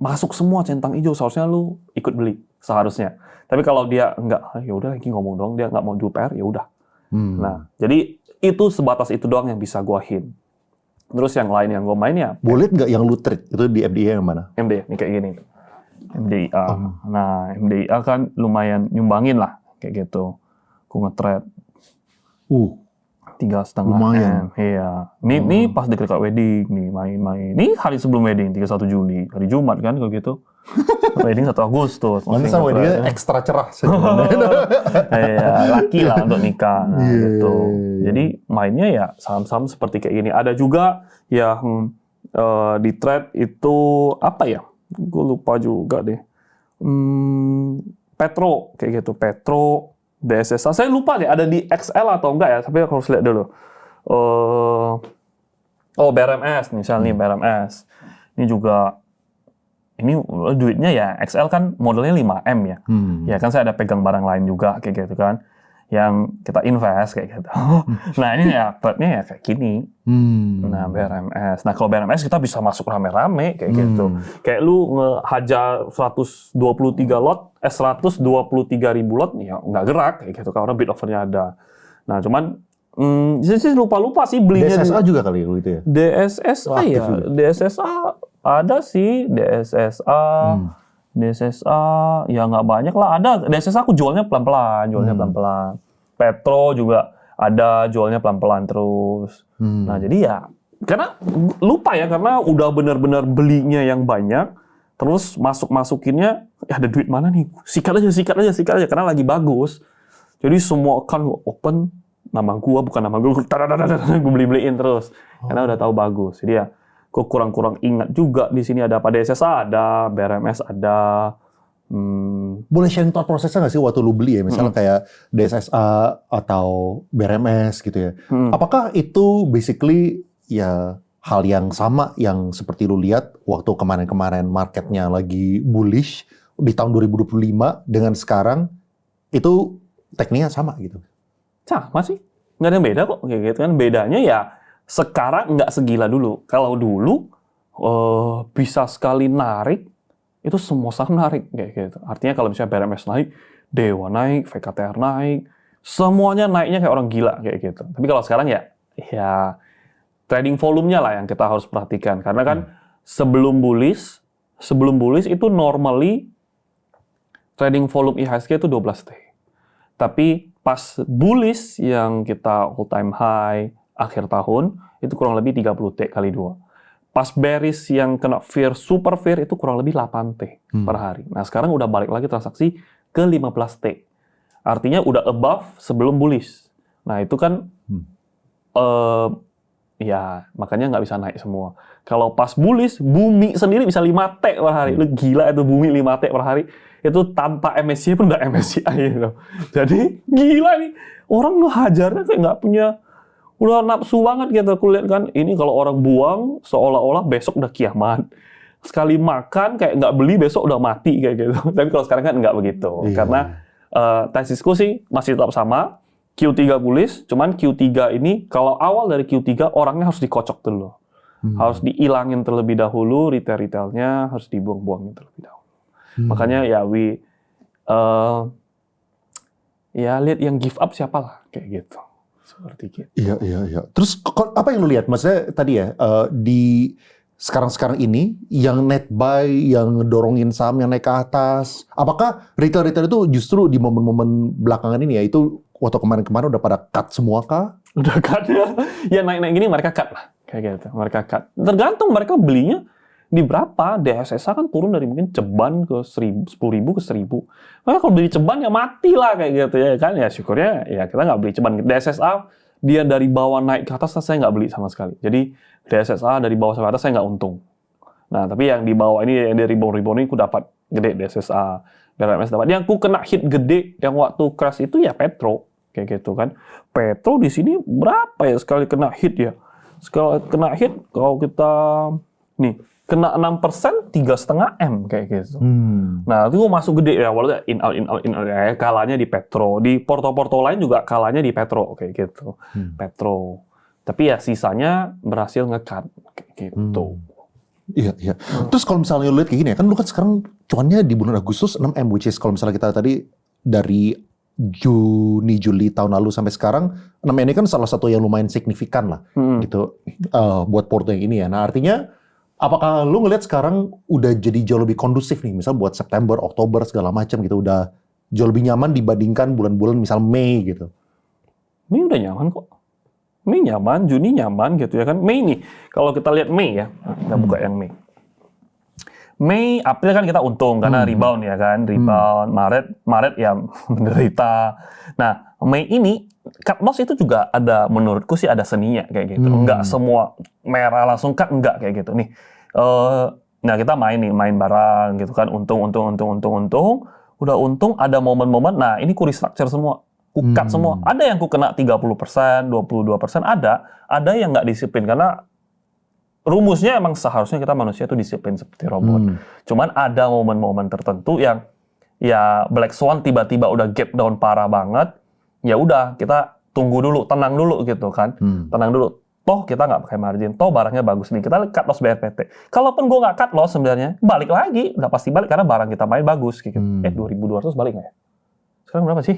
masuk semua centang hijau, seharusnya lu ikut beli seharusnya. Tapi kalau dia nggak, ya udah lagi ngomong dong, dia nggak mau jual PR, ya udah. Nah, jadi itu sebatas itu doang yang bisa gue hint. Terus yang lain yang gue main ya. Boleh nggak yang lu trade itu di MDIA yang mana? MDIA, ini kayak gini. MDIA. Nah, MDIA kan lumayan nyumbangin lah kayak gitu. Gue nge-trade 3,5 M. Iya. Ini pas deket wedding nih, main-main. Ini hari sebelum wedding, 31 Juli. Hari Jumat kan kalau gitu. Wedding 1 Agustus. Mantesan weddingnya ekstra cerah. Iya, laki lah untuk nikah. Nah, gitu. Jadi mainnya ya saham-saham seperti kayak gini. Ada juga yang di trade itu apa ya? Gue lupa juga deh. Petro, kayak gitu. Petro, BSSA. Saya lupa deh, ada di XL atau enggak ya. Tapi aku harus lihat dulu. BRMS, misalnya nih, BRMS. Ini juga, ini duitnya ya, XL kan modelnya 5M ya. Ya kan saya ada pegang barang lain juga, kayak gitu kan. Yang kita invest, kayak gitu. Nah ini ya, trade-nya ya kayak gini. Nah BRMS. Nah kalau BRMS kita bisa masuk rame-rame, kayak gitu. Kayak lu ngehajar 123 lot, 123.000 lot, ya nggak gerak, kayak gitu. Karena bid offer-nya ada. Nah cuman, sih lupa-lupa sih belinya. DSSA juga kali itu ya? DSSA ya, juga. DSSA ada sih, DSSA ya nggak banyak lah, ada. DSSA aku jualnya pelan-pelan, Petro juga ada, jualnya pelan-pelan terus. Nah jadi ya, karena lupa ya, karena udah benar-benar belinya yang banyak, terus masuk-masukinnya, ya ada duit mana nih, sikat aja, karena lagi bagus. Jadi semua account open, nama gua bukan nama gua, gue beli-beliin terus, karena udah tahu bagus. Jadi ya, gue kurang-kurang ingat juga di sini ada apa. DSSA ada, BRMS ada. Boleh sharing thought prosesnya nggak sih waktu lu beli ya, misalnya kayak DSSA atau BRMS gitu ya. Apakah itu basically ya hal yang sama yang seperti lu lihat waktu kemarin-kemarin marketnya lagi bullish di tahun 2025 dengan sekarang itu tekniknya sama gitu? Sama sih, nggak ada yang beda kok. Kayak gitu kan, bedanya ya sekarang nggak segila dulu. Kalau dulu bisa sekali narik, itu semua saham narik kayak gitu. Artinya kalau misalnya BRMS naik, Dewa naik, VKTR naik, semuanya naiknya kayak orang gila kayak gitu. Tapi kalau sekarang ya trading volumenya lah yang kita harus perhatikan. Karena kan sebelum bullish itu normally trading volume IHSG itu 12T. Tapi pas bullish yang kita all time high akhir tahun, itu kurang lebih 30T kali 2. Pas bearish yang kena fear, super fear, itu kurang lebih 8T per hari. Nah sekarang udah balik lagi transaksi ke 15T. Artinya udah above sebelum bullish. Nah itu kan, ya makanya nggak bisa naik semua. Kalau pas bullish, bumi sendiri bisa 5T per hari. Lu gila itu bumi 5T per hari. Itu tanpa MSCI pun udah MSCI gitu. Jadi gila nih. Orang ngehajarnya kayak nggak punya, udah nafsu banget gitu. Aku lihat kan, ini kalau orang buang seolah-olah besok udah kiamat. Sekali makan kayak nggak beli besok udah mati kayak gitu. Tapi kalau sekarang kan nggak begitu. Karena tesisku sih masih tetap sama. Q3 bullish, cuman Q3 ini kalau awal dari Q3 orangnya harus dikocok dulu. Harus diilangin terlebih dahulu, retail-retailnya harus dibuang-buangin terlebih dahulu. Makanya ya lihat yang give up siapa lah, kayak gitu. Seperti gitu. Iya. Terus apa yang lu lihat? Maksudnya tadi ya, di sekarang ini, yang net buy, yang ngedorongin saham yang naik ke atas, apakah retail-retail itu justru di momen-momen belakangan ini ya, itu waktu kemarin-kemarin udah pada cut semua kah? Udah cut ya naik-naik gini mereka cut lah. Kayak gitu, mereka cut. Tergantung mereka belinya di berapa. DSSA kan turun dari mungkin ceban ke 10.000 ke 1.000. Maka kalau beli ceban ya mati lah kayak gitu ya kan. Ya syukurnya ya kita nggak beli ceban. DSSA dia dari bawah naik ke atas saya nggak beli sama sekali. Jadi DSSA dari bawah sampai atas saya nggak untung. Nah tapi yang di bawah ini yang dari rebound ini aku dapat gede DSSA. BRMS dapat. Yang aku kena hit gede yang waktu crash itu ya Petro kayak gitu kan. Petro di sini berapa ya sekali kena hit ya? Sekali kena hit, kalau kita kena 6%, 3,5 M kayak gitu. Nah, itu masuk gede ya, walaupun in out ya, kalanya di Petro. Di porto-porto lain juga kalanya di Petro kayak gitu. Petro. Tapi ya sisanya berhasil nge-cut kayak gitu. Iya. Terus kalau misalnya lu lihat kayak gini ya, kan lu kan sekarang cuannya di bulan Agustus 6 M, which is kalau misalnya kita tadi dari Juni, Juli tahun lalu sampai sekarang, 6 ini kan salah satu yang lumayan signifikan lah, gitu, buat porto yang ini ya. Nah artinya, apakah lu ngelihat sekarang udah jadi jauh lebih kondusif nih, misal buat September, Oktober segala macam gitu, udah jauh lebih nyaman dibandingkan bulan-bulan misal Mei gitu? Mei udah nyaman kok. Mei nyaman, Juni nyaman gitu ya kan. Mei nih, kalau kita lihat Mei ya, kita buka yang Mei. Mei, April kan kita untung karena rebound ya kan, rebound. Maret ya menderita. Nah, Mei ini cut loss itu juga ada, menurutku sih ada seninya kayak gitu. Enggak semua merah langsung cut, enggak kayak gitu nih. Nah kita main barang gitu kan, untung. Udah untung ada momen-momen. Nah ini ku restructure semua, ku cut semua. Ada yang ku kena 30%, 22%, ada yang nggak disiplin karena rumusnya emang seharusnya kita manusia itu disiplin seperti robot. Cuman ada momen-momen tertentu yang ya black swan tiba-tiba udah gap down parah banget. Ya udah kita tunggu dulu, tenang dulu gitu kan. Tenang dulu. Toh kita nggak pakai margin, toh barangnya bagus nih. Kita cut loss BRPT. Kalaupun gue nggak cut loss sebenarnya, balik lagi. Udah pasti balik karena barang kita main bagus gitu. 2.200 balik nggak ya? Sekarang berapa sih?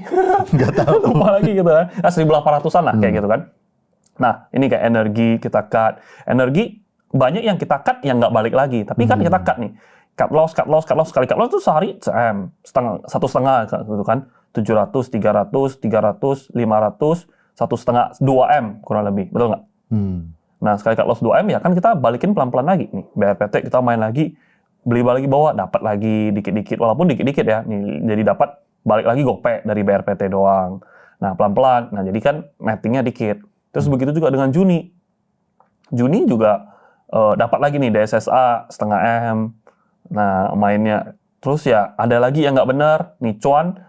Nggak tahu. Lupa lagi gitu kan. 1.800-an lah kayak gitu kan. Nah ini kayak energi kita cut. Energi banyak yang kita cut yang nggak balik lagi, tapi kan kita cut nih, cut loss sekali cut loss itu sehari satu setengah gitu kan, 700, 300, 500, 1,5, 2 M kurang lebih, betul nggak? Nah sekali cut loss 2 M ya kan kita balikin pelan-pelan lagi nih, BRPT kita main lagi, beli lagi bawah, dapat lagi dikit-dikit, walaupun dikit-dikit ya, nih jadi dapat balik lagi gope dari BRPT doang. Nah pelan-pelan, nah jadi kan nettingnya dikit. Terus begitu juga dengan Juni juga dapat lagi nih DSSA 0,5 M. Nah mainnya terus ya ada lagi yang nggak benar nih cuan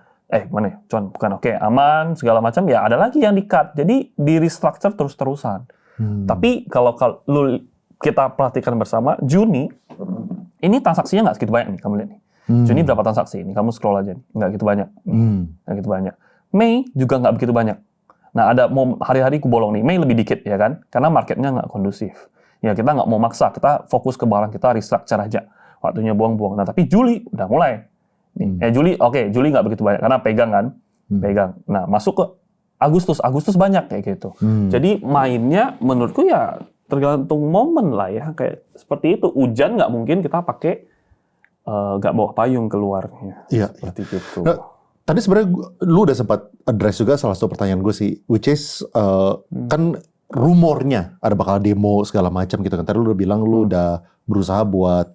bukan oke, aman segala macam ya ada lagi yang di-cut. Jadi di restructure terus-terusan. Tapi kalau kita perhatikan bersama Juni ini transaksinya nggak segitu banyak nih, kamu lihat nih. Juni berapa transaksi? Ini kamu scroll aja nih, nggak gitu banyak. Nggak gitu banyak. Mei juga nggak begitu banyak. Nah ada hari-hari ku bolong nih, Mei lebih dikit ya kan, karena marketnya nggak kondusif. Ya kita nggak mau maksa, kita fokus ke barang kita, restructure aja. Waktunya buang-buang. Nah tapi Juli udah mulai. Juli nggak begitu banyak karena pegang kan, pegang. Nah masuk ke Agustus banyak kayak gitu. Jadi mainnya menurutku ya tergantung momen lah ya, kayak seperti itu. Hujan nggak mungkin kita pakai nggak bawa payung keluarnya. Seperti gitu. Nah, tadi sebenarnya lu udah sempat address juga salah satu pertanyaan gue sih, which is kan rumornya ada bakal demo segala macam gitu kan. Tadi lu udah bilang lu udah berusaha buat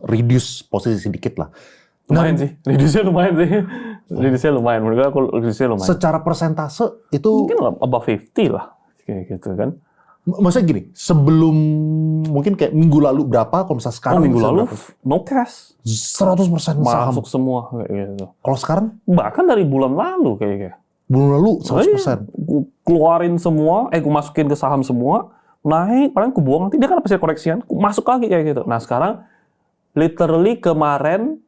reduce posisi sedikit lah. Lumayan sih, reduce-nya lumayan sih. Reduce-nya lumayan, menurut aku reduce-nya lumayan. Secara persentase itu mungkin above 50 lah, kayak gitu kan. Maksudnya gini, sebelum mungkin kayak minggu lalu berapa, kalau misalnya sekarang minggu lalu no cash. 100% saham. Masuk semua kayak gitu. Kalau sekarang? Bahkan dari bulan lalu kayaknya. Bulan lalu 100%. Gue keluarin semua, gue masukin ke saham semua, naik, paling gue buang, nanti dia kan pasti koreksian, masuk lagi kayak gitu. Nah sekarang, literally kemarin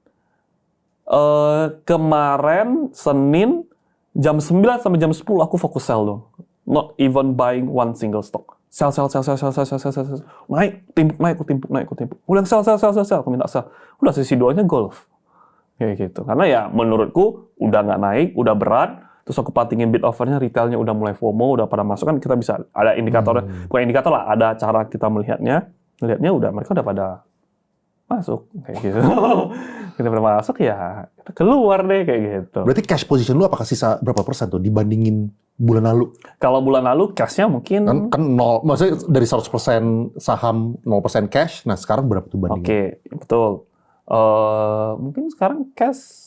Senin, jam 9 sampai jam 10 aku fokus sell dong. Not even buying one single stock. sell, naik, timpuk. Udah sell, aku minta sell. Udah sesi 2-nya golf. Kayak gitu. Karena ya menurutku udah nggak naik, udah berat, terus aku patingin bid offernya, retailnya udah mulai FOMO, udah pada masuk, kan kita bisa ada indikatornya, bukan indikator lah, ada cara kita melihatnya udah mereka udah pada masuk kayak gitu. Kita udah masuk ya, kita keluar deh kayak gitu. Berarti cash position lu apakah sisa berapa persen tuh dibandingin bulan lalu? Kalau bulan lalu cashnya mungkin kan 0, maksudnya dari 100% saham 0% cash, nah sekarang berapa tuh bandingnya? Oke, betul. Mungkin sekarang cash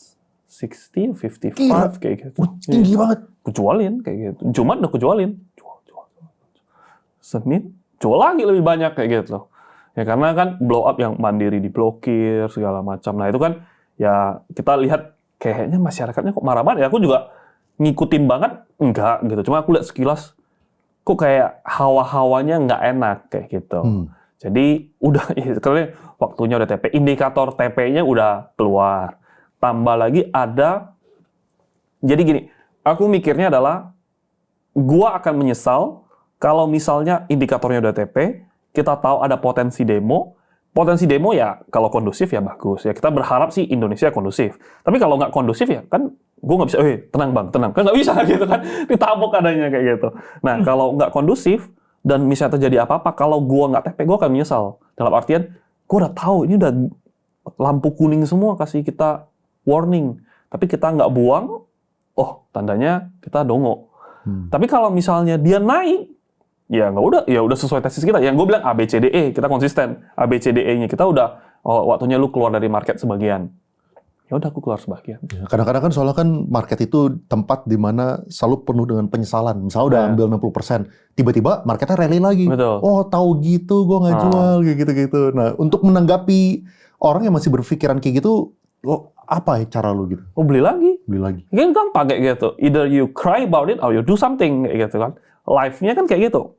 60, 55 kayak gitu. Tinggi banget. Kujualin kayak gitu. Jumat udah kujualin. Jual. Senin jual lagi lebih banyak kayak gitu. Ya karena kan blow up yang Mandiri diblokir segala macam. Nah itu kan ya kita lihat kayaknya masyarakatnya kok marah banget. Ya aku juga ngikutin banget enggak gitu. Cuma aku lihat sekilas kok kayak hawa-hawanya nggak enak kayak gitu. Jadi udah karena waktunya udah TP, indikator TP-nya udah keluar. Tambah lagi ada, jadi gini, aku mikirnya adalah gua akan menyesal kalau misalnya indikatornya udah TP, kita tahu ada potensi demo ya kalau kondusif ya bagus. Ya kita berharap sih Indonesia kondusif. Tapi kalau nggak kondusif ya kan gua nggak bisa, tenang bang, tenang. Kan nggak bisa gitu kan, ditabok adanya kayak gitu. Nah kalau nggak kondusif, dan misalnya terjadi apa-apa, kalau gua nggak TP, gua akan menyesal. Dalam artian, gua udah tahu ini udah lampu kuning semua kasih kita warning, tapi kita nggak buang, tandanya kita dongo. Tapi kalau misalnya dia naik, ya udah sesuai tesis kita. Yang gue bilang A, B, C, D, E, kita konsisten. A, B, C, D, E-nya kita udah, waktunya lu keluar dari market sebagian. Ya udah aku keluar sebagian. Ya, kadang-kadang kan soalnya kan market itu tempat di mana selalu penuh dengan penyesalan. Misalnya udah ambil 60%, tiba-tiba marketnya rally lagi. Betul. Tahu gitu, gue nggak jual kayak gitu-gitu. Nah, untuk menanggapi orang yang masih berpikiran kayak gitu, apa cara lu gitu? Beli lagi. Kan gampang kayak gitu. Either you cry about it or you do something kayak gitu kan. Life-nya kan kayak gitu.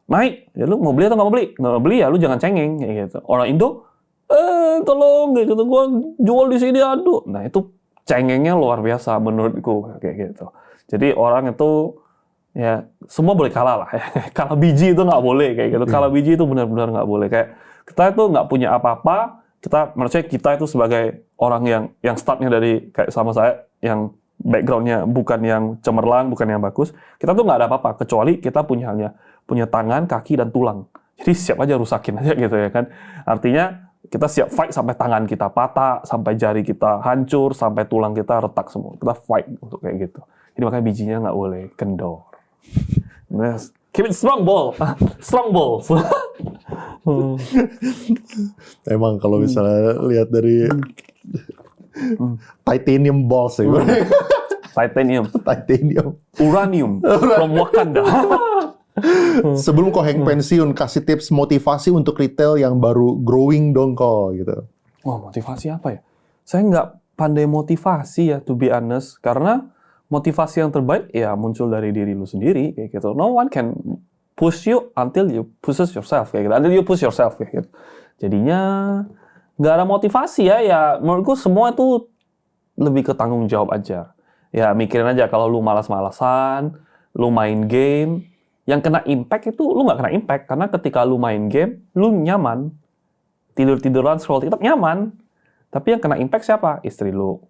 Naik, ya lu mau beli atau nggak mau beli? Nggak mau beli ya lu jangan cengeng kayak gitu. Orang Indo, tolong kayak gitu, gua jual di sini aduh. Nah itu cengengnya luar biasa menurutku kayak gitu. Jadi orang itu ya semua boleh kalah lah. Kalah biji itu nggak boleh kayak gitu. Kalah biji itu benar-benar nggak boleh. Kayak kita itu nggak punya apa-apa. Menurut kita itu sebagai orang yang startnya dari kayak sama saya, yang backgroundnya bukan yang cemerlang, bukan yang bagus, kita tuh nggak ada apa-apa kecuali kita punya tangan, kaki dan tulang. Jadi siap aja rusakin aja gitu ya kan. Artinya kita siap fight sampai tangan kita patah, sampai jari kita hancur, sampai tulang kita retak semua. Kita fight untuk kayak gitu. Jadi makanya bijinya nggak boleh kendor. Keep it strong ball, strong balls. Emang kalau misalnya lihat dari titanium balls ya. Titanium. Uranium. From Wakanda. Sebelum Koheng pensiun, kasih tips motivasi untuk retail yang baru growing dong kok gitu. Motivasi apa ya? Saya nggak pandai motivasi ya, to be honest. Karena motivasi yang terbaik ya muncul dari diri lu sendiri kayak gitu. No one can push you until you pushes yourself kayak gitu. Until you push yourself kayak gitu. Jadinya nggak ada motivasi ya menurutku semua itu lebih ke tanggung jawab aja. Ya mikirin aja kalau lu malas-malasan, lu main game, yang kena impact itu lu nggak kena impact karena ketika lu main game, lu nyaman, tiduran scroll TikTok nyaman. Tapi yang kena impact siapa? Istri lu.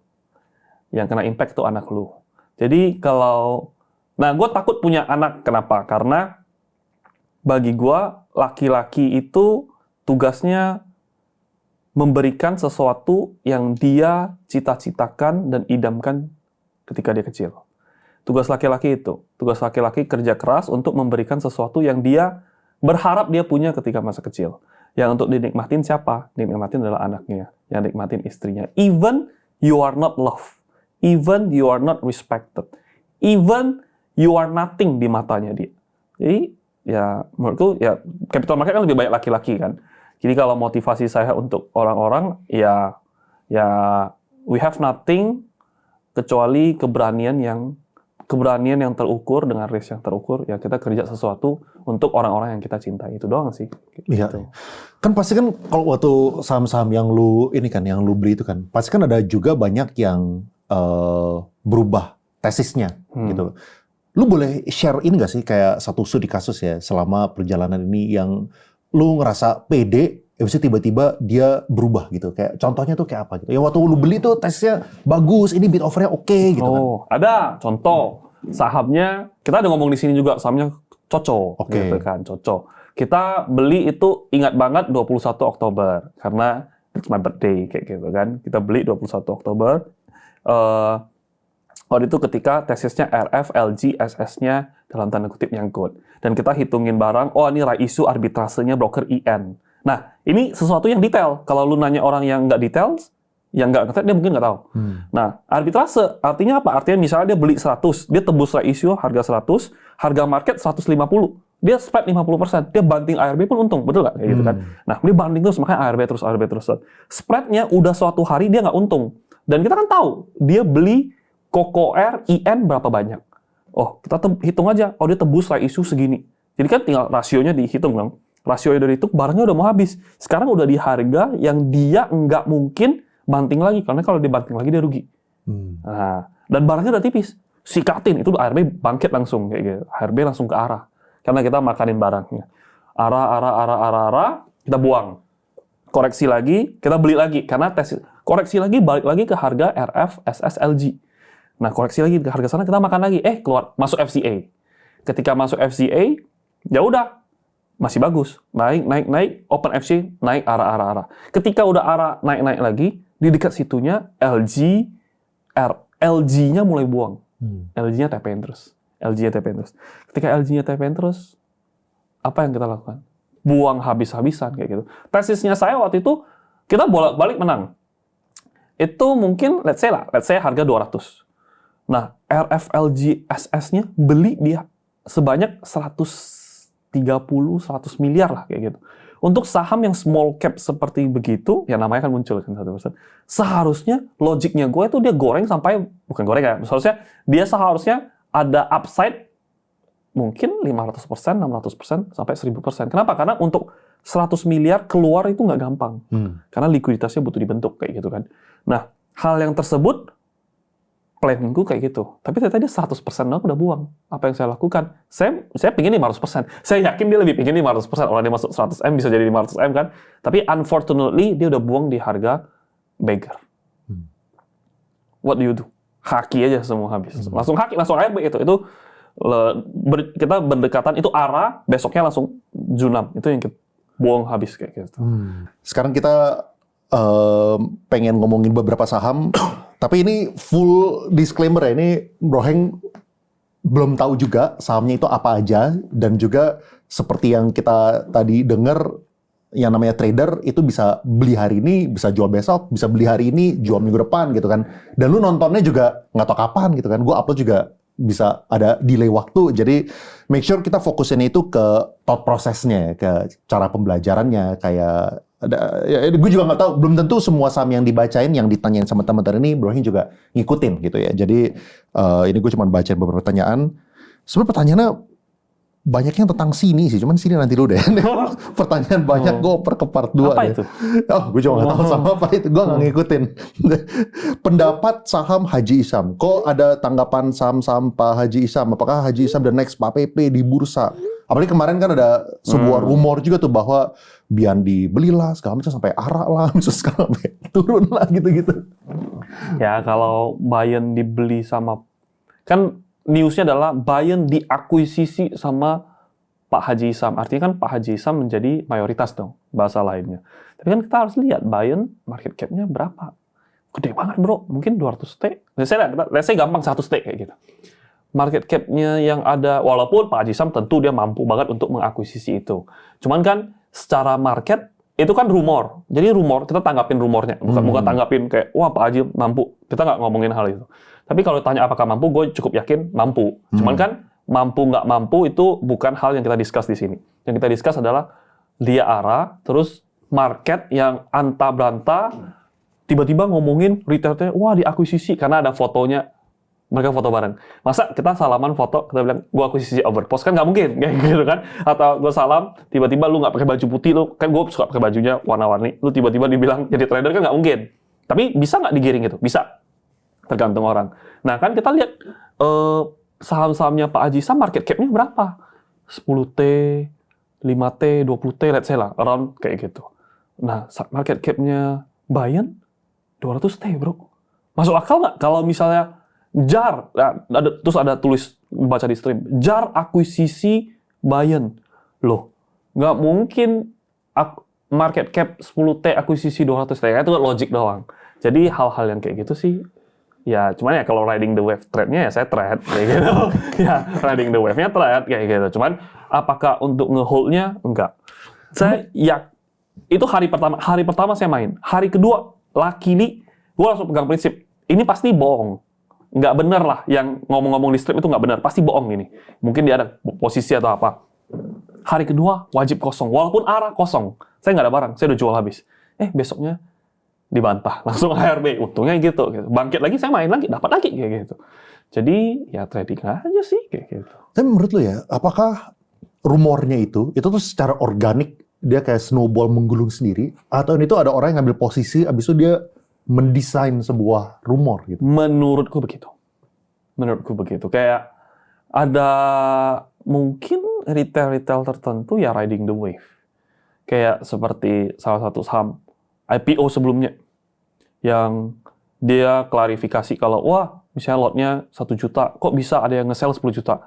Yang kena impact itu anak lu. Jadi gue takut punya anak. Kenapa? Karena bagi gue laki-laki itu tugasnya memberikan sesuatu yang dia cita-citakan dan idamkan ketika dia kecil. Tugas laki-laki kerja keras untuk memberikan sesuatu yang dia berharap dia punya ketika masa kecil. Yang untuk dinikmatin siapa? Dinikmatin adalah anaknya. Yang nikmatin istrinya. Even you are not loved. Even you are not respected. Even you are nothing di matanya dia. Jadi ya menurutku ya capital market kan lebih banyak laki-laki kan. Jadi kalau motivasi saya untuk orang-orang ya we have nothing kecuali keberanian yang terukur dengan risk yang terukur, ya kita kerja sesuatu untuk orang-orang yang kita cintai. Itu doang sih. Iya. Gitu. Kan pasti kan kalau waktu saham-saham yang lu beli itu kan, pasti kan ada juga banyak yang berubah tesisnya gitu. Lu boleh share ini nggak sih kayak satu studi kasus ya selama perjalanan ini yang lu ngerasa pede, habis itu tiba-tiba dia berubah gitu. Kayak contohnya tuh kayak apa gitu. Ya waktu lu beli tuh tesnya bagus, ini bid offernya oke gitu kan. Ada contoh sahamnya, kita ada ngomong di sini juga sahamnya Coco, gitu kan, Coco. Kita beli itu ingat banget 21 Oktober karena it's my birthday kayak gitu kan. Kita beli 21 Oktober. Waktu itu ketika tesisnya RF, LG, SS-nya dalam tanda kutip nyangkut. Dan kita hitungin barang, oh ini isu arbitrasenya broker IN. Nah, ini sesuatu yang detail. Kalau lu nanya orang yang nggak details, yang nggak ngerti, dia mungkin nggak tahu. Nah, arbitrase artinya apa? Artinya misalnya dia beli 100, dia tebus isu harga 100, harga market 150. Dia spread 50%, dia banting ARB pun untung, betul nggak? Kayak gitu kan. Nah, dia banting terus, makanya ARB terus. Spreadnya udah suatu hari dia nggak untung. Dan kita kan tahu, dia beli Koko R, IN berapa banyak. Oh, kita hitung aja, oh dia tebus isu segini. Jadi kan tinggal rasionya dihitung dong. Rasionya dari itu, barangnya udah mau habis. Sekarang udah di harga yang dia nggak mungkin banting lagi, karena kalau dibanting lagi dia rugi. Nah, dan barangnya udah tipis. Sikatin, itu ARB bangkit langsung kayak gitu. ARB langsung ke arah. Karena kita makanin barangnya. Arah, kita buang. Koreksi lagi, kita beli lagi. Karena koreksi lagi, balik lagi ke harga RF, SS, LG. Nah, koreksi lagi ke harga sana, kita makan lagi. Keluar, masuk FCA. Ketika masuk FCA, ya udah, masih bagus. Naik, open FCA, naik arah. Ketika udah arah naik lagi, di dekat situnya LG-nya mulai buang. LG-nya TPN terus. Ketika LG-nya TPN terus, apa yang kita lakukan? Buang habis-habisan kayak gitu. Tesisnya saya waktu itu, kita bolak-balik menang. Itu mungkin, let's say harga 200. Nah, RF, LG, SS-nya beli dia sebanyak 130, 100 miliar lah kayak gitu. Untuk saham yang small cap seperti begitu, ya namanya kan muncul kan 1%. Seharusnya logiknya gue itu dia goreng sampai, bukan goreng ya, dia seharusnya ada upside mungkin 500%, 600%, sampai 1000%. Kenapa? Karena untuk 100 miliar keluar itu nggak gampang. Karena likuiditasnya butuh dibentuk kayak gitu kan. Nah, hal yang tersebut planningku kayak gitu. Tapi ternyata dia 100% aku udah buang. Apa yang saya lakukan? Saya pingin 500%. Saya yakin dia lebih pingin 500%. Orang dia masuk 100M bisa jadi 500M kan. Tapi unfortunately dia udah buang di harga beggar. What do you do? Haki aja semua habis. Langsung haki, langsung ARB itu. Kita berdekatan, itu arah, besoknya langsung junam. Itu yang kita buang habis kayak gitu. Sekarang kita pengen ngomongin beberapa saham. Tapi ini full disclaimer ya, ini Bro Heng belum tahu juga sahamnya itu apa aja, dan juga seperti yang kita tadi dengar, yang namanya trader itu bisa beli hari ini, bisa jual besok, bisa beli hari ini, jual minggu depan gitu kan. Dan lu nontonnya juga nggak tahu kapan gitu kan. Gue upload juga bisa ada delay waktu, jadi make sure kita fokusin itu ke thought prosesnya, ke cara pembelajarannya, kayak gue juga nggak tahu, belum tentu semua saham yang dibacain, yang ditanyain sama teman-teman ini, Bro Heng juga ngikutin gitu ya. Jadi ini gue cuma bacain beberapa pertanyaan. Sebenarnya pertanyaannya banyak yang tentang sini sih, cuman sini nanti dulu deh. Pertanyaan banyak, gue oper ke part 2. Apa itu? Gue juga nggak tahu sama apa itu, gue nggak ngikutin. Pendapat saham Haji Isam, kok ada tanggapan saham-saham Pak Haji Isam? Apakah Haji Isam the next Pak PP di bursa? Apalagi kemarin kan ada sebuah rumor juga tuh bahwa Bian dibelilah, segala macam sampai arak lah, misalnya sekarang sampai turun lah gitu-gitu. Ya kalau Bayan dibeli sama, kan newsnya adalah Bayan diakuisisi sama Pak Haji Isam. Artinya kan Pak Haji Isam menjadi mayoritas dong, bahasa lainnya. Tapi kan kita harus lihat Bayan market cap-nya berapa. Gede banget bro, mungkin 200T. Let's say gampang 100T kayak gitu. Market cap-nya yang ada, walaupun Pak Haji Isam tentu dia mampu banget untuk mengakuisisi itu. Cuman kan secara market, itu kan rumor. Jadi rumor, kita tanggapin rumornya. Bukan tanggapin kayak, wah Pak Haji mampu. Kita nggak ngomongin hal itu. Tapi kalau tanya apakah mampu, gue cukup yakin mampu. Cuman kan, mampu nggak mampu itu bukan hal yang kita discuss di sini. Yang kita discuss adalah dia arah, terus market yang anta-beranta, tiba-tiba ngomongin retailnya, wah diakuisisi, karena ada fotonya, mereka foto bareng. Masa kita salaman foto, kita bilang, gue akuisisi Overpost, kan nggak mungkin, kayak gitu kan. Atau gue salam, tiba-tiba lu nggak pakai baju putih, lu kan gue suka pakai bajunya warna-warni, lu tiba-tiba dibilang jadi trader, kan nggak mungkin. Tapi bisa nggak digiring itu? Bisa. Tergantung orang. Nah kan kita lihat, saham-sahamnya Pak Haji Sam market cap-nya berapa? 10T, 5T, 20T, let's say lah, around kayak gitu. Nah, market cap-nya Bayan 200T, bro. Masuk akal nggak kalau misalnya JAR, terus ada tulis baca di stream, JAR akuisisi Bayan. Loh, nggak mungkin market cap 10T akuisisi 200T, itu logik doang. Jadi hal-hal yang kayak gitu sih, ya cuman ya kalau riding the wave trade-nya ya saya trade kayak gitu. Ya, riding the wave-nya trade kayak gitu. Cuman apakah untuk nge-hold-nya? Enggak. Saya itu hari pertama saya main. Hari kedua, luckily, gue langsung pegang prinsip, ini pasti bohong. Nggak bener lah, yang ngomong-ngomong di stream itu nggak bener. Pasti bohong ini. Mungkin dia ada posisi atau apa. Hari kedua, wajib kosong. Walaupun arah kosong. Saya nggak ada barang, saya udah jual habis. Besoknya dibantah. Langsung ARB. Untungnya gitu. Bangkit lagi, saya main lagi. Dapat lagi. Kayak gitu. Jadi, ya trading aja sih. Kayak gitu. Tapi menurut lu ya, apakah rumornya itu tuh secara organik, dia kayak snowball menggulung sendiri, atau ini tuh ada orang yang ngambil posisi, abis itu dia mendesain sebuah rumor gitu? Menurutku begitu. Kayak ada mungkin retail tertentu ya riding the wave. Kayak seperti salah satu saham IPO sebelumnya yang dia klarifikasi kalau wah misalnya lotnya 1 juta, kok bisa ada yang nge-sell 10 juta.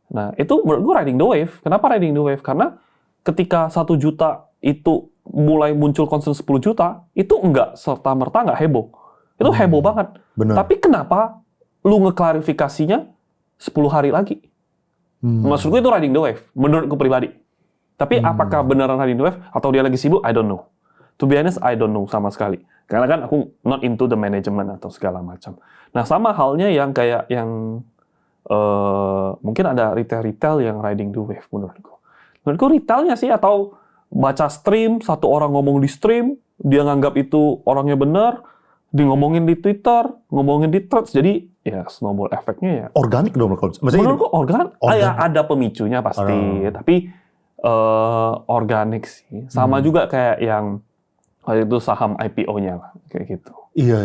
Nah, itu menurut gue riding the wave. Kenapa riding the wave? Karena ketika 1 juta itu mulai muncul concern 10 juta, itu enggak serta-merta enggak heboh. Itu heboh banget. Bener. Tapi kenapa lu ngeklarifikasinya 10 hari lagi? Maksudku itu riding the wave, menurutku pribadi. Tapi apakah beneran riding the wave atau dia lagi sibuk? I don't know. To be honest, I don't know sama sekali. Karena kan aku not into the management atau segala macam. Nah, sama halnya yang kayak yang mungkin ada retail yang riding the wave menurutku. Menurutku retailnya sih, atau baca stream, satu orang ngomong di stream, dia nganggap itu orangnya benar, dia ngomongin di Twitter, ngomongin di Threads, jadi ya snowball efeknya ya. Organik dong. Menurutku organik. Ya, ada pemicunya pasti, tapi organik sih. Sama juga kayak yang waktu itu saham IPO-nya lah, kayak gitu. Iya.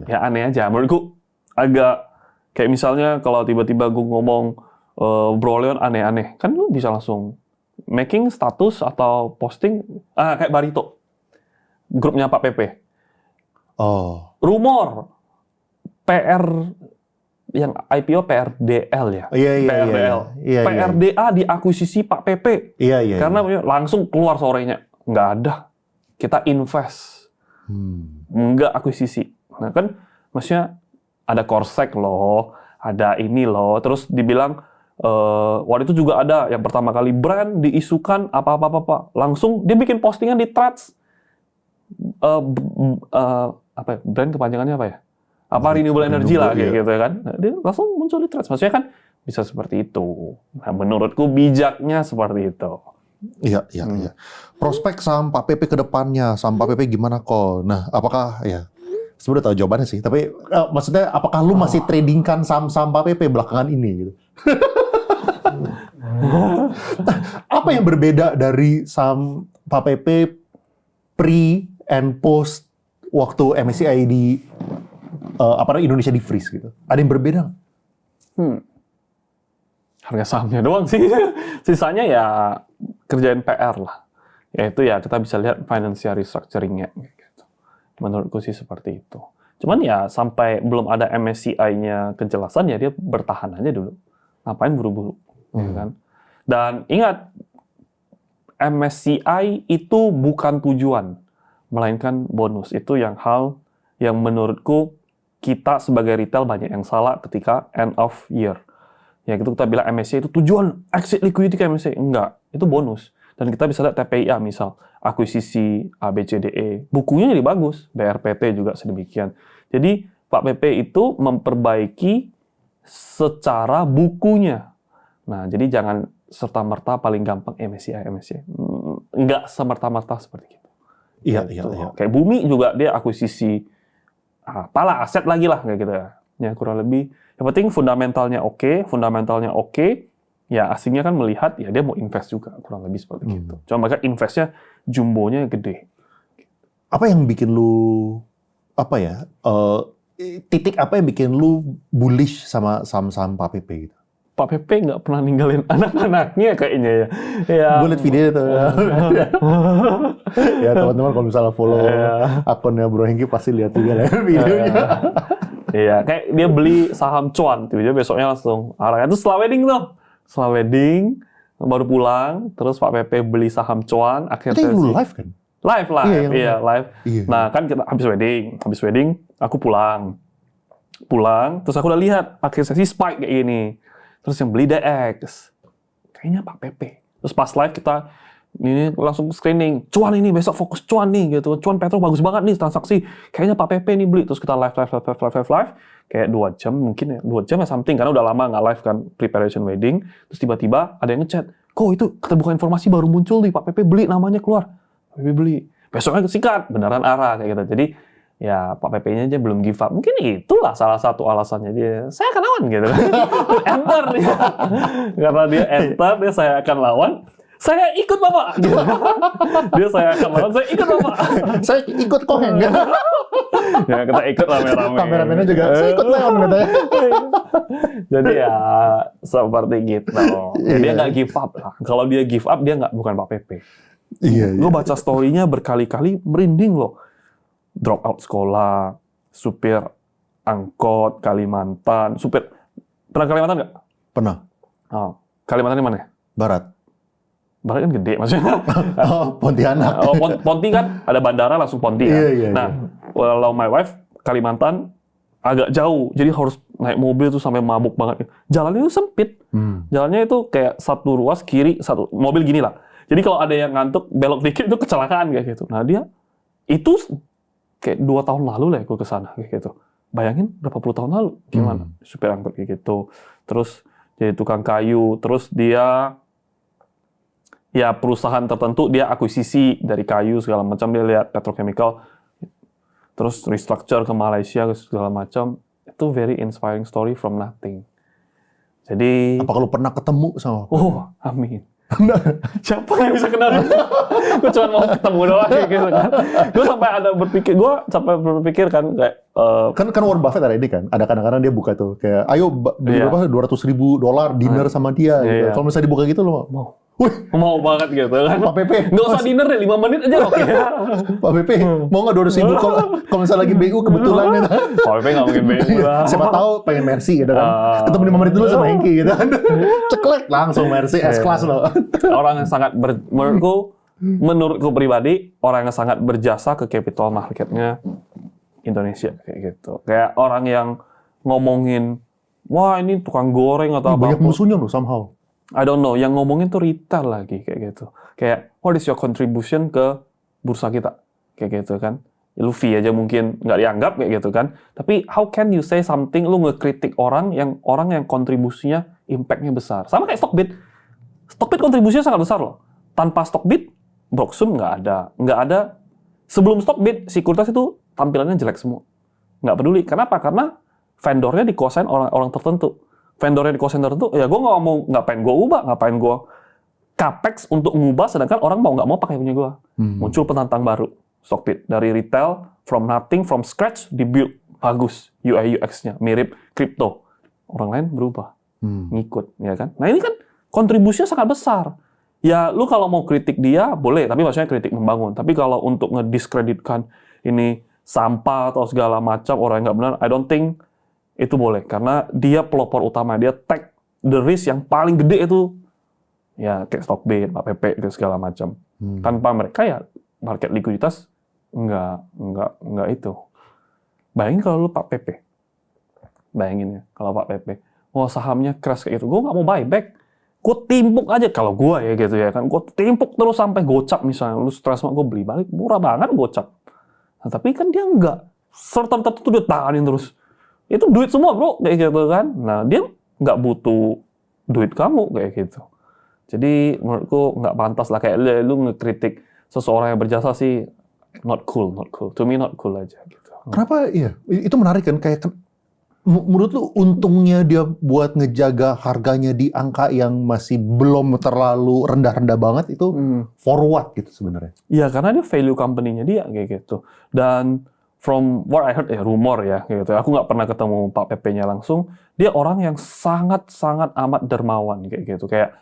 Ya aneh aja, menurutku agak kayak misalnya kalau tiba-tiba gue ngomong Bro Leon aneh-aneh, kan lu bisa langsung making status atau posting kayak Barito, grupnya Pak PP. Oh. Rumor PR yang IPO PRDL ya. Iya. PRDL. Iya. PRDA diakuisisi Pak PP. Iya. Karena langsung keluar sorenya, nggak ada. Kita invest, nggak akuisisi. Nah kan, maksudnya ada Korsek loh, ada ini loh, terus dibilang waktu itu juga ada yang pertama kali brand diisukan apa, langsung dia bikin postingan di Threads, brand kepanjangannya apa ya? Renewable energy lah kayak gitu kan. Nah, dia langsung muncul di Threads. Maksudnya kan bisa seperti itu. Nah, menurutku bijaknya seperti itu. Iya. Prospek saham Pak PP ke depannya, saham Pak PP gimana kok? Nah, apakah ya sebenarnya tahu jawabannya sih, tapi maksudnya apakah lu masih tradingkan saham-saham Pak PP belakangan ini gitu? Apa yang berbeda dari saham Pak PP pre and post waktu MSCI di Indonesia di freeze gitu? Ada yang berbeda nggak? Harga sahamnya doang sih. Sisanya ya kerjain PR lah. Yaitu ya kita bisa lihat financial restructuring-nya. Gitu. Menurutku sih seperti itu. Cuman ya sampai belum ada MSCI-nya kejelasan ya dia bertahan aja dulu. Ngapain buru-buru, ya kan? Dan ingat, MSCI itu bukan tujuan, melainkan bonus. Itu yang hal yang menurutku kita sebagai retail banyak yang salah ketika end of year. Ya gitu kita bilang MSCI itu tujuan exit liquidity ke MSCI. Enggak, itu bonus. Dan kita bisa lihat TPIA misal, akuisisi ABCDE. Bukunya jadi bagus, BRPT juga sedemikian. Jadi Pak PP itu memperbaiki secara bukunya. Nah, jadi jangan serta-merta paling gampang MSCI. Enggak semerta-merta seperti itu. Iya. Kayak Bumi juga dia akuisisi apalah aset lagi lah kayak gitu ya. Ya kurang lebih. Yang penting fundamentalnya oke, ya asingnya kan melihat ya dia mau invest juga kurang lebih seperti itu. Cuma mereka investnya jumbonya gede. Apa yang bikin lu titik apa yang bikin lu bullish sama saham-saham Pak Pepe gitu? Pak Pepe nggak pernah ninggalin anak-anaknya kayaknya ya. Gue liat video itu. Ya teman-teman kalau misalnya follow akunnya Bro Hengki pasti lihat juga lah videonya. Iya, kayak dia beli saham cuan, tiba-tiba besoknya langsung arah. Itu setelah wedding tuh. Setelah wedding, baru pulang, terus Pak Pepe beli saham cuan, akhirnya Itu yang lu live kan? Live, live. Iya. Nah, kan kita habis wedding, aku pulang, terus aku udah lihat akhir sesi spike kayak gini. Terus yang beli DX, kayaknya Pak Pepe. Terus pas live kita ini langsung screening, cuan ini besok fokus cuan nih gitu. Cuan Petro bagus banget nih transaksi. Kayaknya Pak Pepe nih beli. Terus kita live. Kayak 2 jam mungkin ya, 2 jam ya something. Karena udah lama nggak live kan, preparation wedding. Terus tiba-tiba ada yang ngechat, kok itu keterbukaan informasi baru muncul nih, Pak Pepe beli namanya keluar. Pak Pepe beli. Besoknya sikat, beneran arah kayak gitu. Jadi ya Pak Pepe-nya aja belum give up. Mungkin itulah salah satu alasannya dia. Saya akan lawan gitu. Enter dia. Karena dia enter, saya akan lawan. Saya ikut Bapak. Gitu. Dia saya akan lawan, saya ikut Bapak. Saya ikut Koheng. Ya kita ikut rame-rame. Kameramennya juga, saya ikut Leon katanya. Jadi ya seperti gitu. Dia nggak give up lah. Kalau dia give up, dia bukan Pak Pepe. Iya. Gue baca story-nya berkali-kali, merinding loh. Drop out sekolah, supir angkot Kalimantan, pernah Kalimantan nggak? Pernah. Oh, Kalimantan di mana? Barat kan gede maksudnya. Pontianak. Ponti kan ada bandara langsung Ponti kan. Iya. Nah, kalau my wife Kalimantan agak jauh, jadi harus naik mobil tuh sampai mabuk banget. Jalannya itu sempit. Jalannya itu kayak satu ruas kiri, satu mobil gini lah. Jadi kalau ada yang ngantuk belok dikit itu kecelakaan kayak gitu. Nah dia itu kayak 2 tahun lalu lah aku ke sana kayak gitu. Bayangin berapa puluh tahun lalu gimana supir angkot kayak gitu. Terus jadi tukang kayu, terus dia ya perusahaan tertentu dia akuisisi dari kayu segala macam, dia lihat petrochemical, terus restructure ke Malaysia segala macam. Itu very inspiring story from nothing. Jadi apa kalau pernah ketemu sama? Oh, amin. Siapa yang bisa kenal? Gue cuma mau ketemu doang kayak gitu kan. Gue sampai berpikir kan kayak kan Warren Buffett ada ini kan, ada kadang-kadang dia buka tuh kayak ayo beli berapa $200,000 dinner sama dia gitu. Kalau misalnya dibuka gitu lo mau? Mau banget gitu kan. Pak Pepe nggak usah dinner deh, 5 menit aja oke. Pak Pepe mau nggak $200,000 kalau misalnya lagi BU kebetulan gitu. Pak Pepe nggak mungkin BU lah. Siapa tahu pengen Mercy gitu kan. Ketemu 5 menit dulu sama Hengki gitu kan. Ceklek langsung Mercy S-Class loh. Orang yang sangat menurutku pribadi, orang yang sangat berjasa ke capital marketnya Indonesia kayak gitu. Kayak orang yang ngomongin, wah ini tukang goreng atau apa. Banyak musuhnya loh somehow. I don't know, yang ngomongin tuh retail lagi kayak gitu. Kayak, what is your contribution ke bursa kita? Kayak gitu kan. Lu fee aja mungkin nggak dianggap kayak gitu kan. Tapi how can you say something, lu ngekritik orang yang kontribusinya impact-nya besar. Sama kayak Stockbit. Stockbit kontribusinya sangat besar loh. Tanpa Stockbit, Broksum nggak ada. Sebelum Stockbit, Sekuritas itu tampilannya jelek semua. Nggak peduli. Kenapa? Karena vendornya dikuasain orang-orang tertentu. Vendornya dikuasain tertentu, ya gue ngapain gue ubah, ngapain gue capex untuk ngubah, sedangkan orang mau nggak mau pakai punya gue. Muncul penantang baru, Stockbit. Dari retail, from nothing, from scratch, dibuild. Bagus, UI UX-nya, mirip crypto. Orang lain berubah, ngikut, ya kan? Nah ini kan kontribusinya sangat besar. Ya lu kalau mau kritik dia, boleh, tapi maksudnya kritik membangun. Tapi kalau untuk ngediskreditkan ini sampah atau segala macam, orang yang nggak benar, I don't think itu boleh, karena dia pelopor utama, dia take the risk yang paling gede itu ya kayak Stockbit, Pak Pepe itu segala macam. Tanpa mereka ya market likuiditas nggak itu. Bayangin kalau lu Pak Pepe, bayangin ya kalau Pak Pepe, sahamnya crash kayak gitu, gue nggak mau buyback, gue timpuk aja kalau gue ya gitu ya kan, gue timpuk terus sampai gocap misalnya, lu stres banget gue beli balik murah banget gocap. Nah, tapi kan dia nggak, serta tertentu dia tahanin terus. Itu duit semua bro, kayak gitu kan. Nah dia nggak butuh duit kamu kayak gitu. Jadi menurutku nggak pantas lah kayak lu ngekritik seseorang yang berjasa sih, not cool. To me not cool aja gitu. Kenapa? Iya, itu menarik kan. Kayak menurut lu untungnya dia buat ngejaga harganya di angka yang masih belum terlalu rendah-rendah banget itu for what gitu sebenarnya? Iya karena dia value company-nya dia kayak gitu. Dan from what I heard, rumor ya, kayak gitu. Aku nggak pernah ketemu Pak PP-nya langsung. Dia orang yang sangat-sangat amat dermawan, kayak gitu. Kayak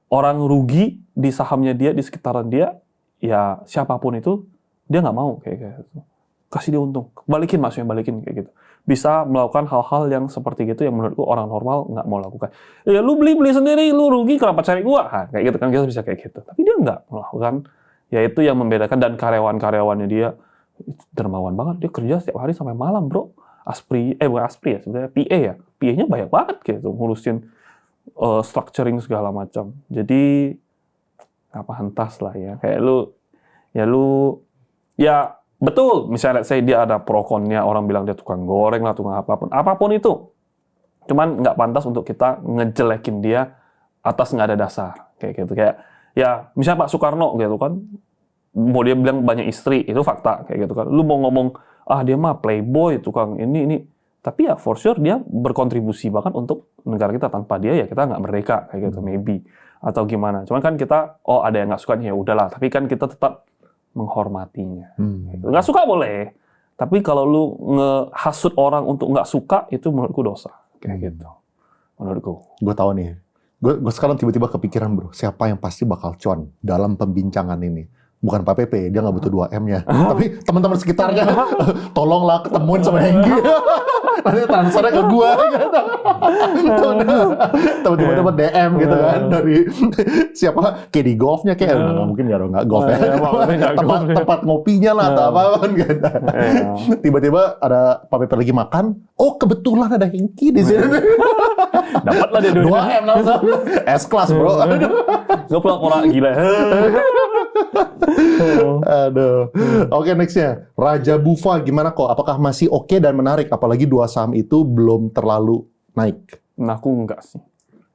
orang rugi di sahamnya dia, di sekitaran dia, ya siapapun itu, dia nggak mau, kayak gitu. Kasih dia untung. Balikin, maksudnya balikin, kayak gitu. Bisa melakukan hal-hal yang seperti gitu yang menurutku orang normal nggak mau lakukan. Ya lu beli sendiri, lu rugi, kenapa cari gua? Kayak gitu kan, kita bisa kayak gitu. Tapi dia nggak melakukan. Ya itu yang membedakan, dan karyawan-karyawannya dia dermawan banget. Dia kerja setiap hari sampai malam, bro. Bukan Aspri ya, sebenarnya PA ya. PA-nya banyak banget gitu, ngurusin structuring segala macam. Jadi apa hentas lah ya. Kayak ya betul, misalnya saya dia ada pro konnya, orang bilang dia tukang goreng lah, tukang apapun itu. Cuman nggak pantas untuk kita ngejelekin dia atas nggak ada dasar. Kayak gitu. Kayak, ya misalnya Pak Soekarno gitu kan, mau dia bilang banyak istri, itu fakta. Kayak gitu kan. Lu mau ngomong, dia mah playboy, tukang ini. Tapi ya for sure dia berkontribusi banget untuk negara kita. Tanpa dia ya kita nggak merdeka, kayak gitu, maybe. Atau gimana. Cuman kan kita, ada yang nggak suka, ya udahlah. Tapi kan kita tetap menghormatinya. Nggak suka boleh, tapi kalau lu ngehasut orang untuk nggak suka, itu menurutku dosa. Kayak gitu. Menurutku. Gue tahu nih. Gue sekarang tiba-tiba kepikiran, bro. Siapa yang pasti bakal cuan dalam pembincangan ini? Bukan Pak PP, dia nggak butuh 2M-nya. Tapi teman-teman sekitarnya, tolonglah ketemuin sama Hengki. Nanti transfernya ke gua. Tiba-tiba dapat DM gitu kan dari siapa? Kayak di golfnya kayak nggak mungkin nggak golf ya. Tempat ngopinya lah atau apa kan gitu. Tiba-tiba ada Pak PP lagi makan. Oh kebetulan ada Hengki di sini. Dapatlah dia 2M langsung. S-class bro. Gue pura-pura gila. Aduh. Oke, nextnya. Raja Bufa gimana kok? Apakah masih oke dan menarik? Apalagi 2 saham itu belum terlalu naik. Nah, aku enggak sih.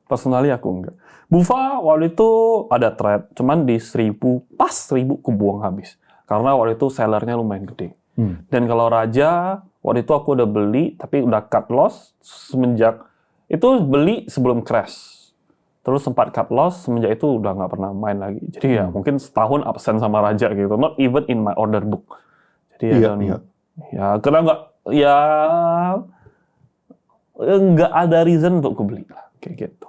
Personally aku enggak. Bufa waktu itu ada trade, cuman di 1000, pas 1000 kebuang habis. Karena waktu itu sellernya lumayan gede. Dan kalau Raja, waktu itu aku udah beli, tapi udah cut loss semenjak, itu beli sebelum crash. Terus sempat cut loss, semenjak itu udah nggak pernah main lagi. Jadi ya mungkin setahun absen sama Raja gitu. Not even in my order book. Jadi ya karena nggak ada reason untuk gue beli lah. Kayak gitu.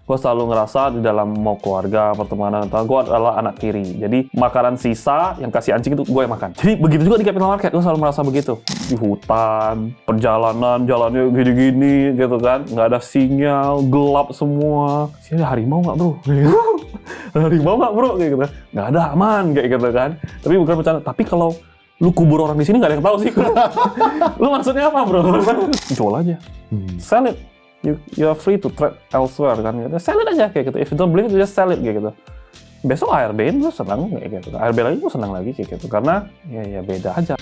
Gue selalu ngerasa di dalam mau keluarga, pertemanan, gue adalah anak tiri. Jadi makanan sisa yang kasih anjing itu gue yang makan. Jadi begitu juga di capital market, gue selalu merasa begitu. Di hutan, perjalanan, jalannya gini-gini gitu kan. Nggak ada sinyal, gelap semua. Sini harimau nggak bro? Harimau nggak bro? Kayak gitu. Nggak ada, aman kayak gitu kan. Tapi bukan bercanda. Tapi kalau lu kubur orang di sini nggak ada yang tahu sih. Lu maksudnya apa bro? Jual aja. Sell it. You are free to trade elsewhere kan gitu. Sell it aja kayak gitu. If you don't believe it, just sell it kayak gitu. Besok ARB gue senang kayak gitu. ARB lagi gue senang lagi kayak gitu. Karena ya beda aja.